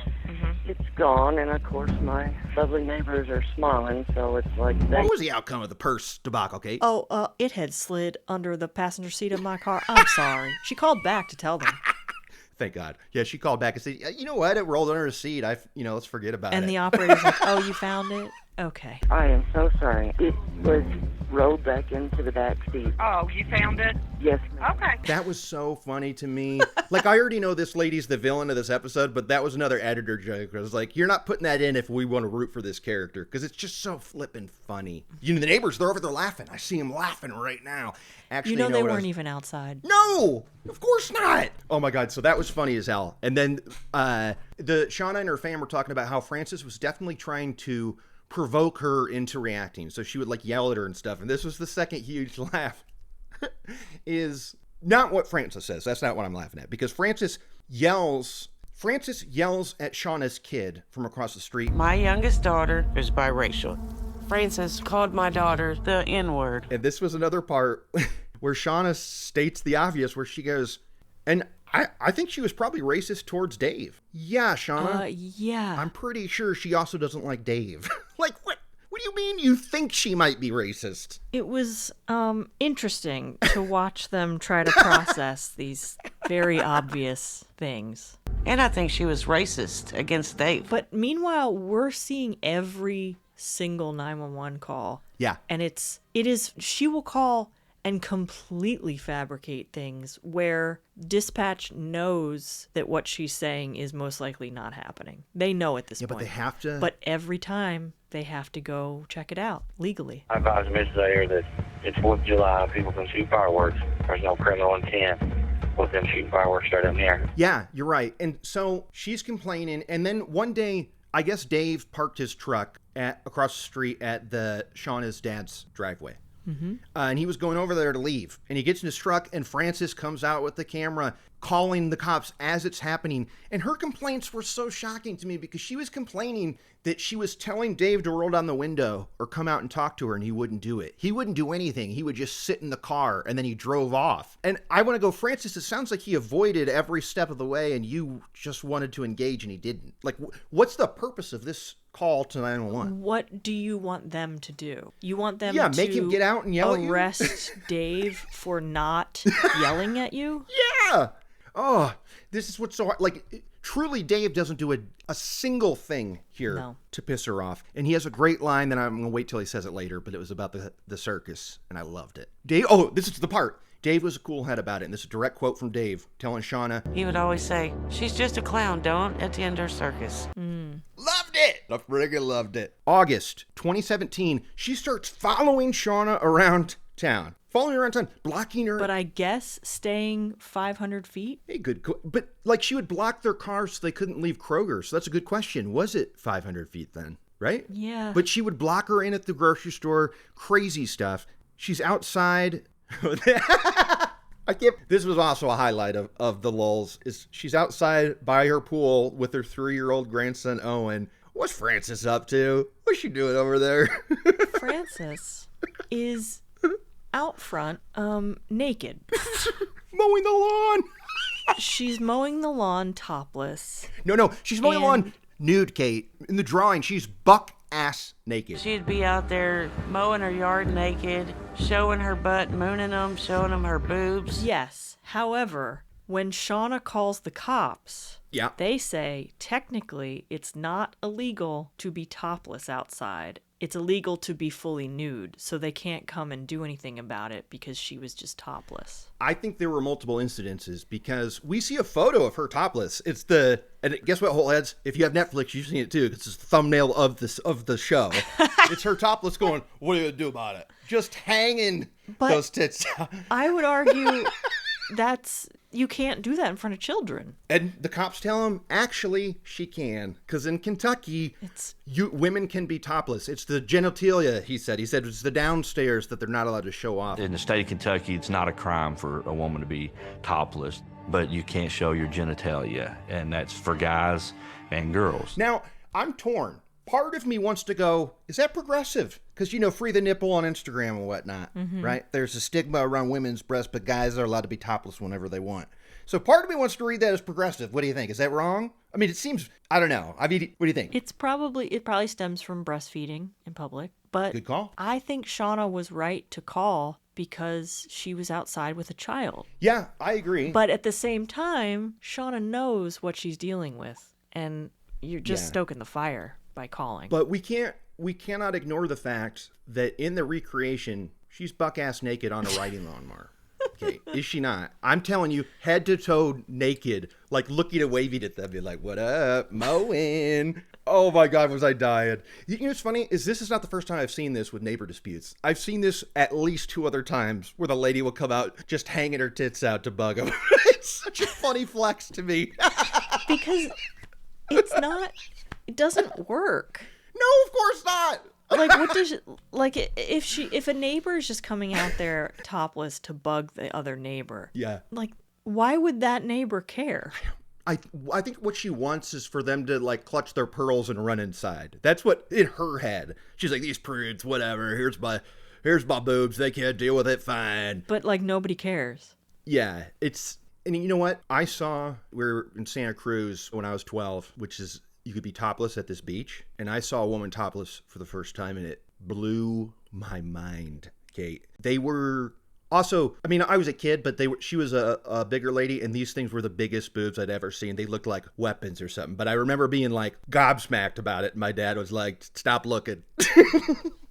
It's gone, and of course my lovely neighbors are smiling, so it's like... What was the outcome of the purse debacle, Kate? Oh, it had slid under the passenger seat of my car. I'm sorry. She called back to tell them. Thank God. Yeah, she called back and said, you know what? It rolled under the seat. Let's forget about it. And the operator's like, oh, you found it? Okay. I am so sorry. It was rolled back into the back seat. Oh, you found it? Yes. Okay. That was so funny to me. Like, I already know this lady's the villain of this episode, but that was another editor joke. I was like, you're not putting that in if we want to root for this character, because it's just so flippin' funny. The neighbors, they're over there laughing. I see them laughing right now. Actually, they weren't even outside. No! Of course not! Oh my God, so that was funny as hell. And then Shawna and her fam were talking about how Frances was definitely trying to provoke her into reacting. So she would yell at her and stuff. And this was the second huge laugh. Is not what Frances says. That's not what I'm laughing at. Because Frances yells at Shawna's kid from across the street. My youngest daughter is biracial. Frances called my daughter the N-word. And this was another part where Shawna states the obvious, where she goes, and I think she was probably racist towards Dave. Yeah, Shawna. Yeah. I'm pretty sure she also doesn't like Dave. What? What do you mean you think she might be racist? It was interesting to watch them try to process these very obvious things. And I think she was racist against Dave. But meanwhile, we're seeing every single 911 call. Yeah. And she will call and completely fabricate things where dispatch knows that what she's saying is most likely not happening. They know at this point. But they have to. But every time they have to go check it out legally. I advise Mrs. Ayer that it's 4th of July. People can shoot fireworks. There's no criminal intent with them shooting fireworks straight up in the air. Yeah, you're right. And so she's complaining. And then one day, I guess Dave parked his truck across the street at Shawna's dad's driveway. And he was going over there to leave. And he gets in his truck, and Frances comes out with the camera calling the cops as it's happening. And her complaints were so shocking to me because she was complaining that she was telling Dave to roll down the window or come out and talk to her, and he wouldn't do it. He wouldn't do anything. He would just sit in the car, and then he drove off. And I want to go, Frances, it sounds like he avoided every step of the way, and you just wanted to engage, and he didn't. Like, what's the purpose of this call to 911? What do you want them to do? You want them to make him get out and yell at you? Arrest Dave for not yelling at you? Yeah. Oh, this is what's so hard. Like, truly, Dave doesn't do a single thing here to piss her off. And he has a great line that I'm going to wait till he says it later, but it was about the circus, and I loved it. Dave, this is the part. Dave was a cool head about it, and this is a direct quote from Dave telling Shawna. He would always say, she's just a clown, don't attend her circus. Loved it! I freaking loved it. August 2017, she starts following Shawna around town. Following her around town, blocking her. But I guess staying 500 feet? Hey, good. But, like, she would block their cars so they couldn't leave Kroger. So that's a good question. Was it 500 feet then? Right? Yeah. But she would block her in at the grocery store. Crazy stuff. She's outside. This was also a highlight of the lulls. Is she's outside by her pool with her 3-year-old grandson, Owen. What's Frances up to? What's she doing over there? Frances is out front, naked. Mowing the lawn. She's mowing the lawn topless. No, she's mowing the lawn nude, Kate. In the drawing, she's buck-ass naked. She'd be out there mowing her yard naked, showing her butt, mooning them, showing them her boobs. Yes. However, when Shawna calls the cops, they say technically it's not illegal to be topless outside. It's illegal to be fully nude, so they can't come and do anything about it because she was just topless. I think there were multiple incidences because we see a photo of her topless. And guess what, Holeheads? If you have Netflix, you've seen it too. It's the thumbnail of the show. It's her topless going, what are you going to do about it? Just hanging those tits out. I would argue you can't do that in front of children. And the cops tell him, actually, she can. Because in Kentucky, women can be topless. It's the genitalia, he said. He said it's the downstairs that they're not allowed to show off. In the state of Kentucky, it's not a crime for a woman to be topless, but you can't show your genitalia. And that's for guys and girls. Now, I'm torn. Part of me wants to go, is that progressive? Because, free the nipple on Instagram and whatnot, right? There's a stigma around women's breasts, but guys are allowed to be topless whenever they want. So part of me wants to read that as progressive. What do you think? Is that wrong? I mean, it seems, I don't know. I mean, what do you think? It probably stems from breastfeeding in public. But good call. I think Shawna was right to call because she was outside with a child. Yeah, I agree. But at the same time, Shawna knows what she's dealing with. And you're just stoking the fire by calling. But we cannot ignore the fact that in the recreation, she's buck-ass naked on a riding lawnmower. Okay, is she not? I'm telling you, head to toe naked, like looking and waving at them, be like, what up, mowing? Oh my God, was I dying. You know what's funny is this is not the first time I've seen this with neighbor disputes. I've seen this at least 2 other times where the lady will come out just hanging her tits out to bug them. It's such a funny flex to me. Because it doesn't work. No, of course not. If a neighbor is just coming out there topless to bug the other neighbor, why would that neighbor care? I think what she wants is for them to clutch their pearls and run inside. That's what in her head. She's like, these prudes, whatever. Here's my boobs. They can't deal with it. Fine. But nobody cares. Yeah, and you know what? We were in Santa Cruz when I was 12, which is. You could be topless at this beach. And I saw a woman topless for the first time, and it blew my mind, Kate. They were also, I mean, I was a kid, but she was a bigger lady, and these things were the biggest boobs I'd ever seen. They looked like weapons or something. But I remember being gobsmacked about it. And my dad was like, stop looking.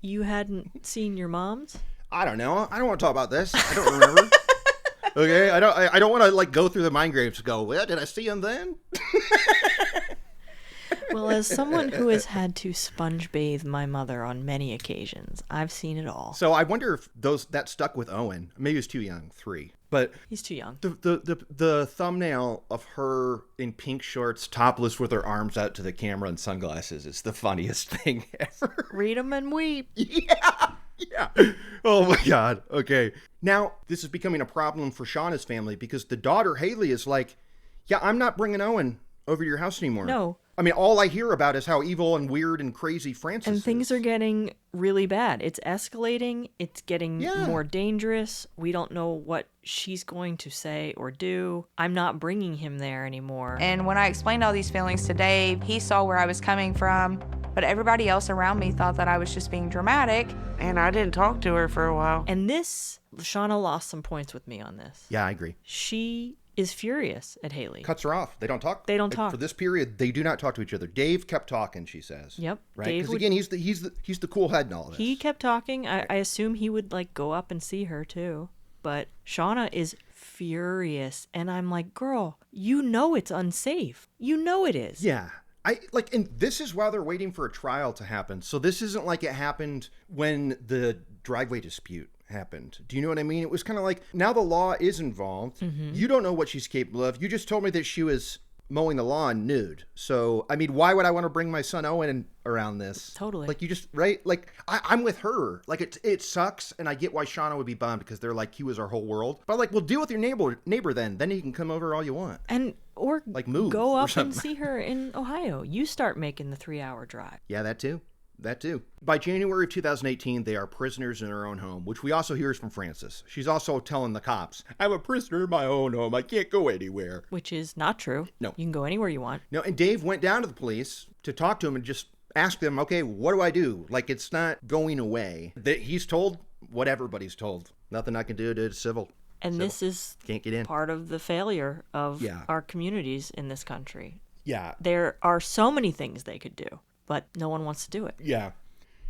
You hadn't seen your mom's? I don't know. I don't want to talk about this. I don't remember. Okay? I don't want to go through the mind graves and go, well, did I see him then? Well, as someone who has had to sponge bathe my mother on many occasions, I've seen it all. So I wonder if that stuck with Owen. Maybe he was too young, 3. But he's too young. The thumbnail of her in pink shorts, topless with her arms out to the camera and sunglasses is the funniest thing ever. Read them and weep. Yeah. Yeah. Oh my God. Okay. Now, this is becoming a problem for Shawna's family because the daughter, Haley, is like, yeah, I'm not bringing Owen over to your house anymore. No. I mean, all I hear about is how evil and weird and crazy Francis And is. things are getting really bad. It's escalating. It's getting more dangerous. We don't know what she's going to say or do. I'm not bringing him there anymore. And when I explained all these feelings to Dave, he saw where I was coming from, but everybody else around me thought that I was just being dramatic. And I didn't talk to her for a while. And this, Shawna lost some points with me on this. Yeah, I agree. She is furious at Haley. Cuts her off. They don't talk. They don't talk. For this period, they do not talk to each other. Dave kept talking, she says. Yep. Right? Because again, he's the cool head in all this. He kept talking. I assume he would like go up and see her too. But Shawna is furious. And I'm like, girl, you know it's unsafe. You know it is. Yeah. And this is while they're waiting for a trial to happen. So this isn't like it happened when the driveway dispute happened. Do you know what I mean? It was kind of like, now the law is involved. Mm-hmm. You don't know what she's capable of. You just told me that she was mowing the lawn nude. So, I mean, why would I want to bring my son Owen around this? Totally. Like, you just, right? Like, I'm with her. Like, it sucks, and I get why Shawna would be bummed because they're like, he was our whole world. But, like, well, deal with your neighbor then. Then you can come over all you want. Or like move go or up something. and see her in Ohio. You start making the 3-hour drive. Yeah, that too. By January of 2018, they are prisoners in their own home, which we also hear is from Frances. She's also telling the cops, I'm a prisoner in my own home. I can't go anywhere. Which is not true. No. You can go anywhere you want. No, and Dave went down to the police to talk to him and just ask them, okay, what do I do? Like, it's not going away. He's told what everybody's told. Nothing I can do to civil. And this is can't get in. Part of the failure of our communities in this country. Yeah. There are so many things they could do, but no one wants to do it. Yeah.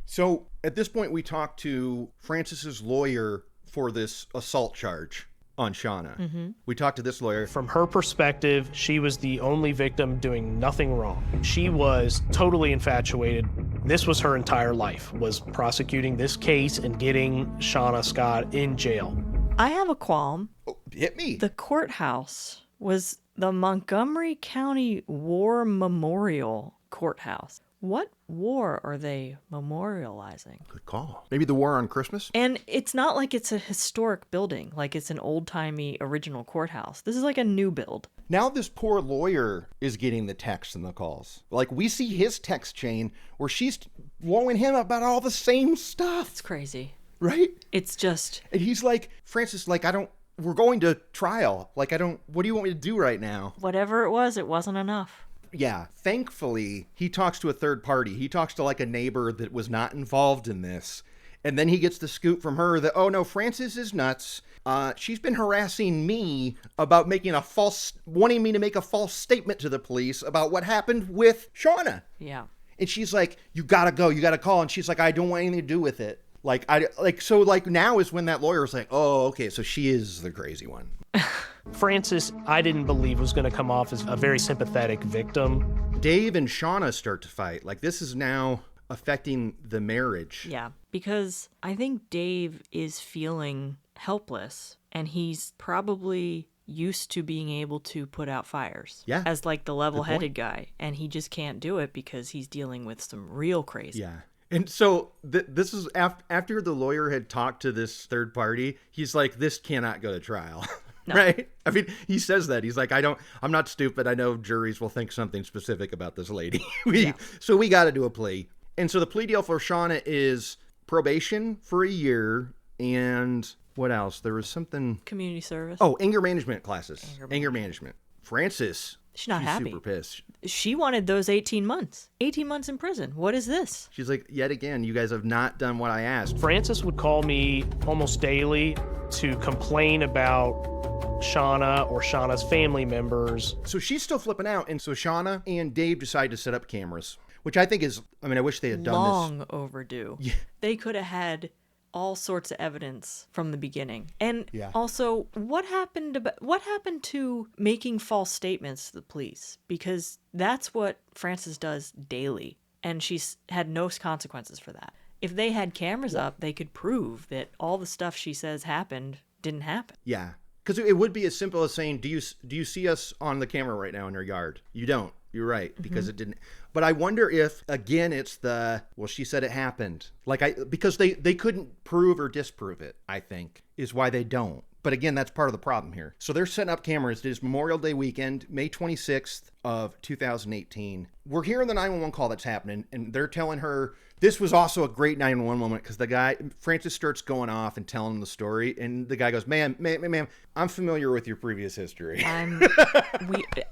So at this point, we talk to Frances's lawyer for this assault charge on Shawna. Mm-hmm. We talked to this lawyer. From her perspective, she was the only victim doing nothing wrong. She was totally infatuated. This was her entire life, was prosecuting this case and getting Shawna Scott in jail. I have a qualm. Oh, hit me. The courthouse was the Montgomery County War Memorial Courthouse. What war are they memorializing? Good call. Maybe the war on Christmas? And it's not like it's a historic building, like it's an old-timey original courthouse. This is like a new build. Now this poor lawyer is getting the texts and the calls. Like, we see his text chain where she's blowing him about all the same stuff. It's crazy. Right? It's just... And he's like, Frances, like, we're going to trial. Like, what do you want me to do right now? Whatever it wasn't enough. Yeah, thankfully, he talks to a third party. He talks to like a neighbor that was not involved in this. And then he gets the scoop from her that, oh no, Frances is nuts. She's been harassing me about wanting me to make a false statement to the police about what happened with Shawna. Yeah. And she's like, you gotta go, you gotta call. And she's like, I don't want anything to do with it. So now is when that lawyer was like, oh, okay, so she is the crazy one. Frances, I didn't believe was going to come off as a very sympathetic victim. Dave and Shawna start to fight. Like, this is now affecting the marriage. Yeah, because I think Dave is feeling helpless, and he's probably used to being able to put out fires. Yeah. As like the level-headed guy, and he just can't do it because he's dealing with some real crazy. Yeah. And so this is after the lawyer had talked to this third party, he's like, this cannot go to trial. No. Right? I mean, he says that. He's like, I'm not stupid. I know juries will think something specific about this lady. So we got to do a plea. And so the plea deal for Shawna is probation for a year and what else? There was something... Community service. Oh, anger management classes. Anger management. Frances... She's not happy. Super pissed. She wanted those 18 months. 18 months in prison. What is this? She's like, yet again, you guys have not done what I asked. Frances would call me almost daily to complain about Shawna or Shawna's family members. So she's still flipping out. And so Shawna and Dave decide to set up cameras, which I think is, I wish they had done long overdue. Yeah. They could have had all sorts of evidence from the beginning. And also, what happened to making false statements to the police? Because that's what Frances does daily, and she's had no consequences for that. If they had cameras up, they could prove that all the stuff she says happened didn't happen. Yeah. Because it would be as simple as saying, do you see us on the camera right now in your yard? You don't. You're right, because it didn't. But I wonder if, again, it's she said it happened. Because they couldn't prove or disprove it, I think, is why they don't. But again, that's part of the problem here. So they're setting up cameras. It is Memorial Day weekend, May 26th of 2018. We're hearing the 911 call that's happening, and they're telling her this was also a great 911 moment because the guy, Francis, starts going off and telling him the story, and the guy goes, ma'am, I'm familiar with your previous history.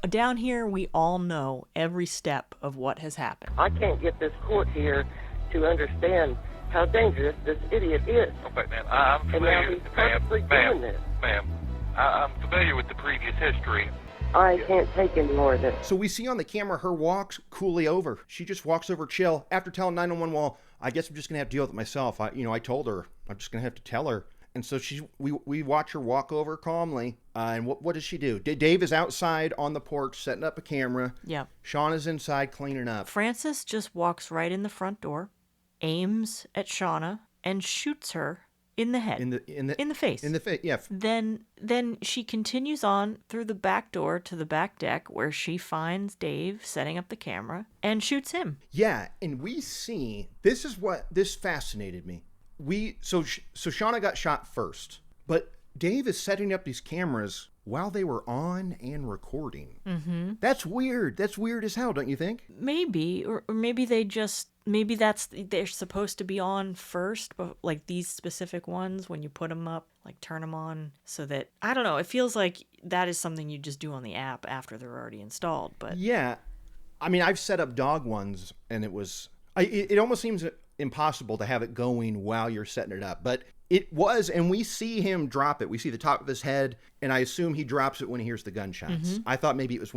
Down here, we all know every step of what has happened. I can't get this court here to understand how dangerous this idiot is. Okay, ma'am, I'm familiar, and now he's purposely doing this. Ma'am, I'm familiar with the previous history. I can't take any more of this. So we see on the camera her walks coolly over. She just walks over chill after telling 911, well, I guess I'm just going to have to deal with it myself. I told her I'm just going to have to tell her. And so we watch her walk over calmly. And what does she do? Dave is outside on the porch setting up a camera. Yeah. Shawna's inside cleaning up. Francis just walks right in the front door, aims at Shawna, and shoots her in the head. In the face. In the face, yeah. Then she continues on through the back door to the back deck where she finds Dave setting up the camera and shoots him. Yeah, and we see, this fascinated me. So Shawna got shot first, but Dave is setting up these cameras while they were on and recording. Mm-hmm. That's weird. That's weird as hell, don't you think? Maybe, or maybe they're supposed to be on first, but like these specific ones, when you put them up, like turn them on so that, I don't know, it feels like that is something you just do on the app after they're already installed. But yeah, I mean, I've set up dog ones, and it almost seems impossible to have it going while you're setting it up, but it was, and we see him drop it. We see the top of his head, and I assume he drops it when he hears the gunshots. Mm-hmm. I thought maybe it was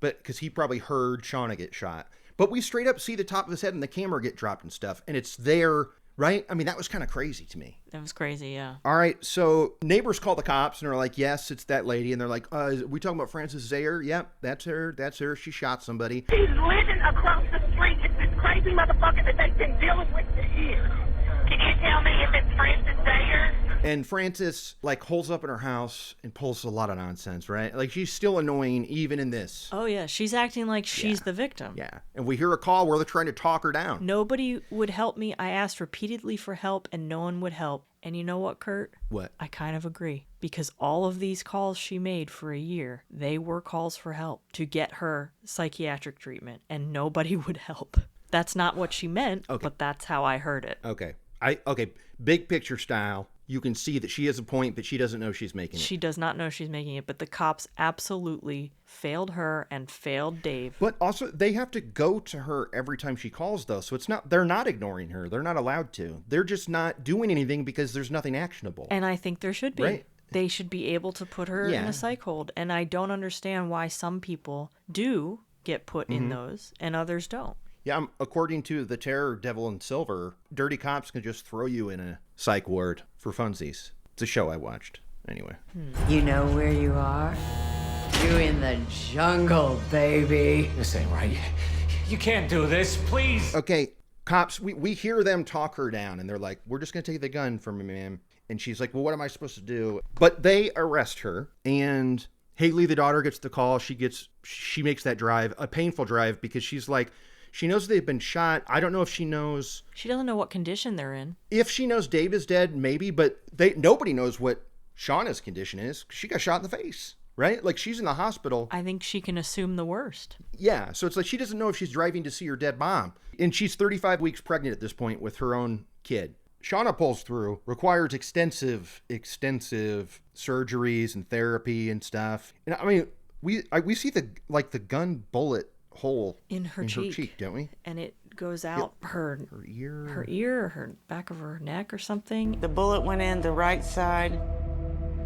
because he probably heard Shawna get shot. But we straight up see the top of his head and the camera get dropped and stuff, and it's there, right? I mean, that was kind of crazy to me. That was crazy, yeah. All right, so neighbors call the cops, and they're like, yes, it's that lady. And they're like, we talking about Frances Zayer? Yep, that's her. She shot somebody. She's living across the street. It's this crazy motherfucker that they've been dealing with for years. Can you tell me if it's Frances Zayer? And Frances, holds up in her house and pulls a lot of nonsense, right? Like, she's still annoying even in this. Oh, yeah. She's acting like she's the victim. Yeah. And we hear a call where they're trying to talk her down. Nobody would help me. I asked repeatedly for help, and no one would help. And you know what, Kurt? What? I kind of agree. Because all of these calls she made for a year, they were calls for help to get her psychiatric treatment, and nobody would help. That's not what she meant, but that's how I heard it. Okay. Big picture style. You can see that she has a point, but she doesn't know she's making it. She does not know she's making it, but the cops absolutely failed her and failed Dave. But also, they have to go to her every time she calls, though. So they're not ignoring her. They're not allowed to. They're just not doing anything because there's nothing actionable. And I think there should be. Right? They should be able to put her in a psych hold. And I don't understand why some people do get put in those and others don't. Yeah, according to the Terror Devil in Silver, dirty cops can just throw you in a psych ward for funsies. It's a show I watched. Anyway. You know where you are? You're in the jungle, baby. This ain't right. You can't do this, please. Okay, cops, we hear them talk her down, and they're like, we're just going to take the gun from me, ma'am. And she's like, well, what am I supposed to do? But they arrest her, and Haley, the daughter, gets the call. She makes that drive, a painful drive, because she's like, she knows they've been shot. I don't know if she knows. She doesn't know what condition they're in. If she knows Dave is dead, maybe, but nobody knows what Shawna's condition is. She got shot in the face, right? Like, she's in the hospital. I think she can assume the worst. Yeah, so it's like she doesn't know if she's driving to see her dead mom. And she's 35 weeks pregnant at this point with her own kid. Shawna pulls through, requires extensive surgeries and therapy and stuff. And I mean, we see the gun bullet hole in her cheek, don't we? And it goes out her ear, or her back of her neck or something. The bullet went in the right side.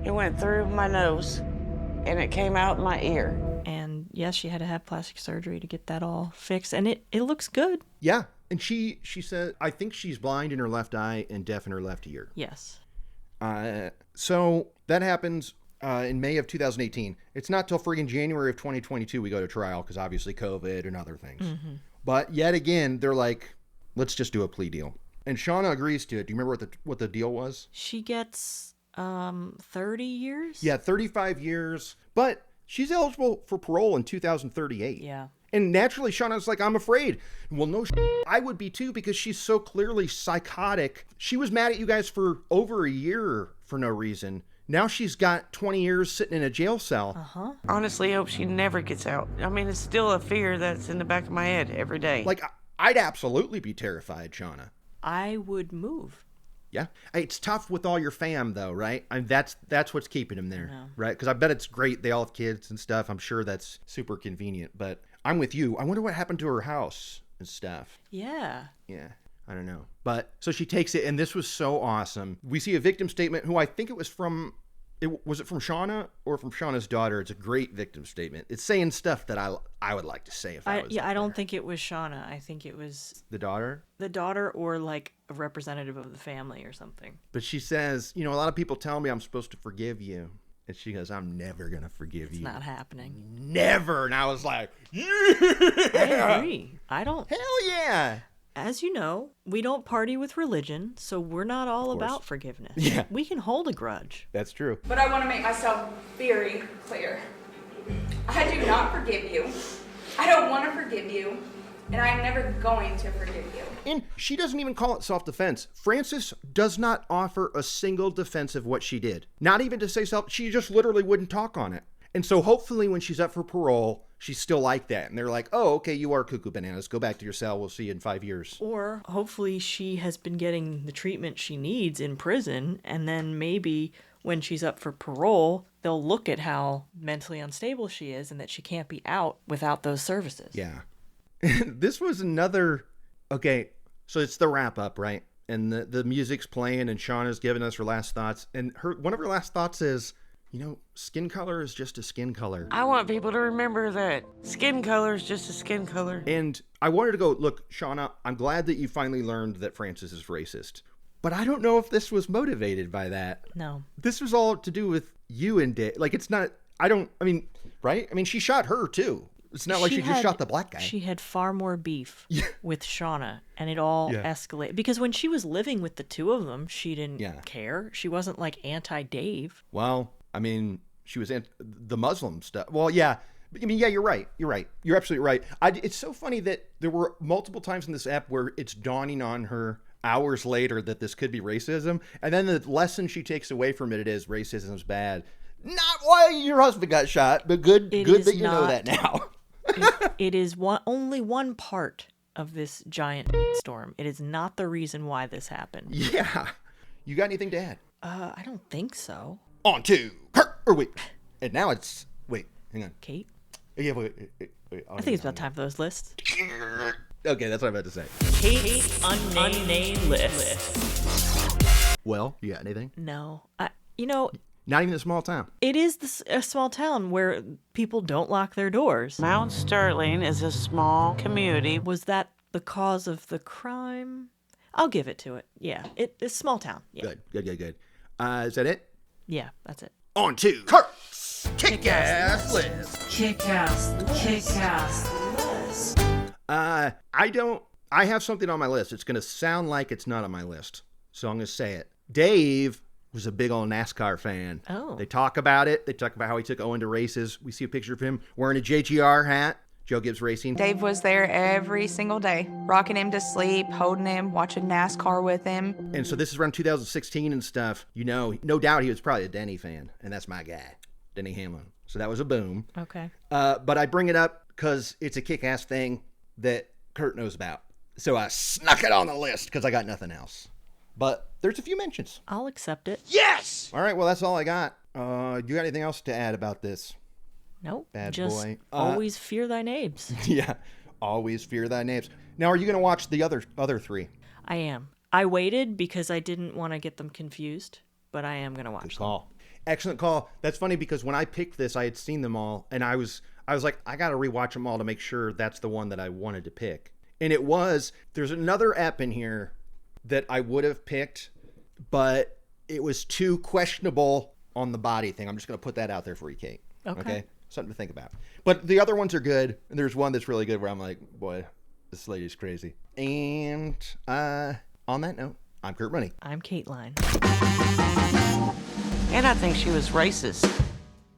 It went through my nose, and it came out my ear. And yes, she had to have plastic surgery to get that all fixed, and it looks good. Yeah, and she said, I think she's blind in her left eye and deaf in her left ear. Yes. So that happens. In May of 2018. It's not till friggin' January of 2022 we go to trial because obviously COVID and other things. Mm-hmm. But yet again, they're like, let's just do a plea deal. And Shawna agrees to it. Do you remember what the deal was? She gets 30 years? Yeah, 35 years. But she's eligible for parole in 2038. Yeah. And naturally, Shawna's like, I'm afraid. Well, no, I would be too, because she's so clearly psychotic. She was mad at you guys for over a year for no reason. Now she's got 20 years sitting in a jail cell. Honestly, I hope she never gets out. I mean, it's still a fear that's in the back of my head every day. Like, I'd absolutely be terrified, Shawna. I would move. Yeah. It's tough with all your fam, though, right? I mean, that's what's keeping them there, right? Because I bet it's great. They all have kids and stuff. I'm sure that's super convenient. But I'm with you. I wonder what happened to her house and stuff. Yeah. Yeah. I don't know. But so she takes it, and this was so awesome. We see a victim statement who I think it was from... Was it from Shawna or from Shawna's daughter? It's a great victim statement. It's saying stuff that I would like to say if I was I don't think it was Shawna. I think it was the daughter. The daughter, or like a representative of the family or something. But she says, a lot of people tell me I'm supposed to forgive you. And she goes, I'm never going to forgive you. It's not happening. Never. And I was like, yeah. I agree. I don't. Hell yeah. As you know, we don't party with religion, so we're not all about forgiveness. Yeah. We can hold a grudge. That's true. But I want to make myself very clear. I do not forgive you. I don't want to forgive you. And I am never going to forgive you. And she doesn't even call it self-defense. Frances does not offer a single defense of what she did. Not even to say self, she just literally wouldn't talk on it. And so hopefully when she's up for parole, she's still like that. And they're like, oh, okay, you are cuckoo bananas. Go back to your cell. We'll see you in 5 years. Or hopefully she has been getting the treatment she needs in prison. And then maybe when she's up for parole, they'll look at how mentally unstable she is and that she can't be out without those services. Yeah. This was another... Okay, so it's the wrap up, right? And the music's playing and Shawna's giving us her last thoughts. And one of her last thoughts is... skin color is just a skin color. I want people to remember that. Skin color is just a skin color. And I wanted to go, look, Shawna, I'm glad that you finally learned that Frances is racist. But I don't know if this was motivated by that. No. This was all to do with you and Dave. Like, it's not, right? I mean, she shot her too. It's not like she just shot the black guy. She had far more beef with Shawna, and it all escalated. Because when she was living with the two of them, she didn't care. She wasn't like anti-Dave. Well... I mean, she was the Muslim stuff. Well, yeah. I mean, yeah, you're right. You're right. You're absolutely right. It's so funny that there were multiple times in this app where it's dawning on her hours later that this could be racism. And then the lesson she takes away from it is racism's bad. Not why your husband got shot, but good that you know that now. It is only one part of this giant storm. It is not the reason why this happened. Yeah. You got anything to add? I don't think so. On to Kurt, and now it's, hang on. Kate? Yeah, wait. I think it's about time for those lists. Okay, that's what I'm about to say. Kate's unnamed list. Well, you got anything? No. Not even a small town. It is a small town where people don't lock their doors. Mount Sterling is a small community. Was that the cause of the crime? I'll give it to it. Yeah, it's a small town. Yeah. Good. Is that it? Yeah, that's it. On to Kurt's Kick-Ass List. Kick-Ass List. I have something on my list. It's going to sound like it's not on my list, so I'm going to say it. Dave was a big old NASCAR fan. Oh. They talk about it. They talk about how he took Owen to races. We see a picture of him wearing a JGR hat. Joe Gibbs Racing. Dave was there every single day, rocking him to sleep, holding him, watching NASCAR with him. And so this is around 2016 and stuff. No doubt he was probably a Denny fan, and that's my guy, Denny Hamlin. So that was a boom. Okay. But I bring it up because it's a kick-ass thing that Kurt knows about. So I snuck it on the list because I got nothing else. But there's a few mentions. I'll accept it. Yes! All right, well, that's all I got. You got anything else to add about this? Nope. Bad just boy. Always fear thy neighbs. Yeah. Always fear thy neighbs. Now, are you going to watch the other three? I am. I waited because I didn't want to get them confused, but I am going to watch them. Good call. Excellent call. That's funny because when I picked this, I had seen them all, and I was like, I got to rewatch them all to make sure that's the one that I wanted to pick. And there's another app in here that I would have picked, but it was too questionable on the body thing. I'm just going to put that out there for you, Kate. Okay? Something to think about. But the other ones are good. And there's one that's really good where I'm like, boy, this lady's crazy. And on that note, I'm Kurt Money. I'm Kateline. And I think she was racist.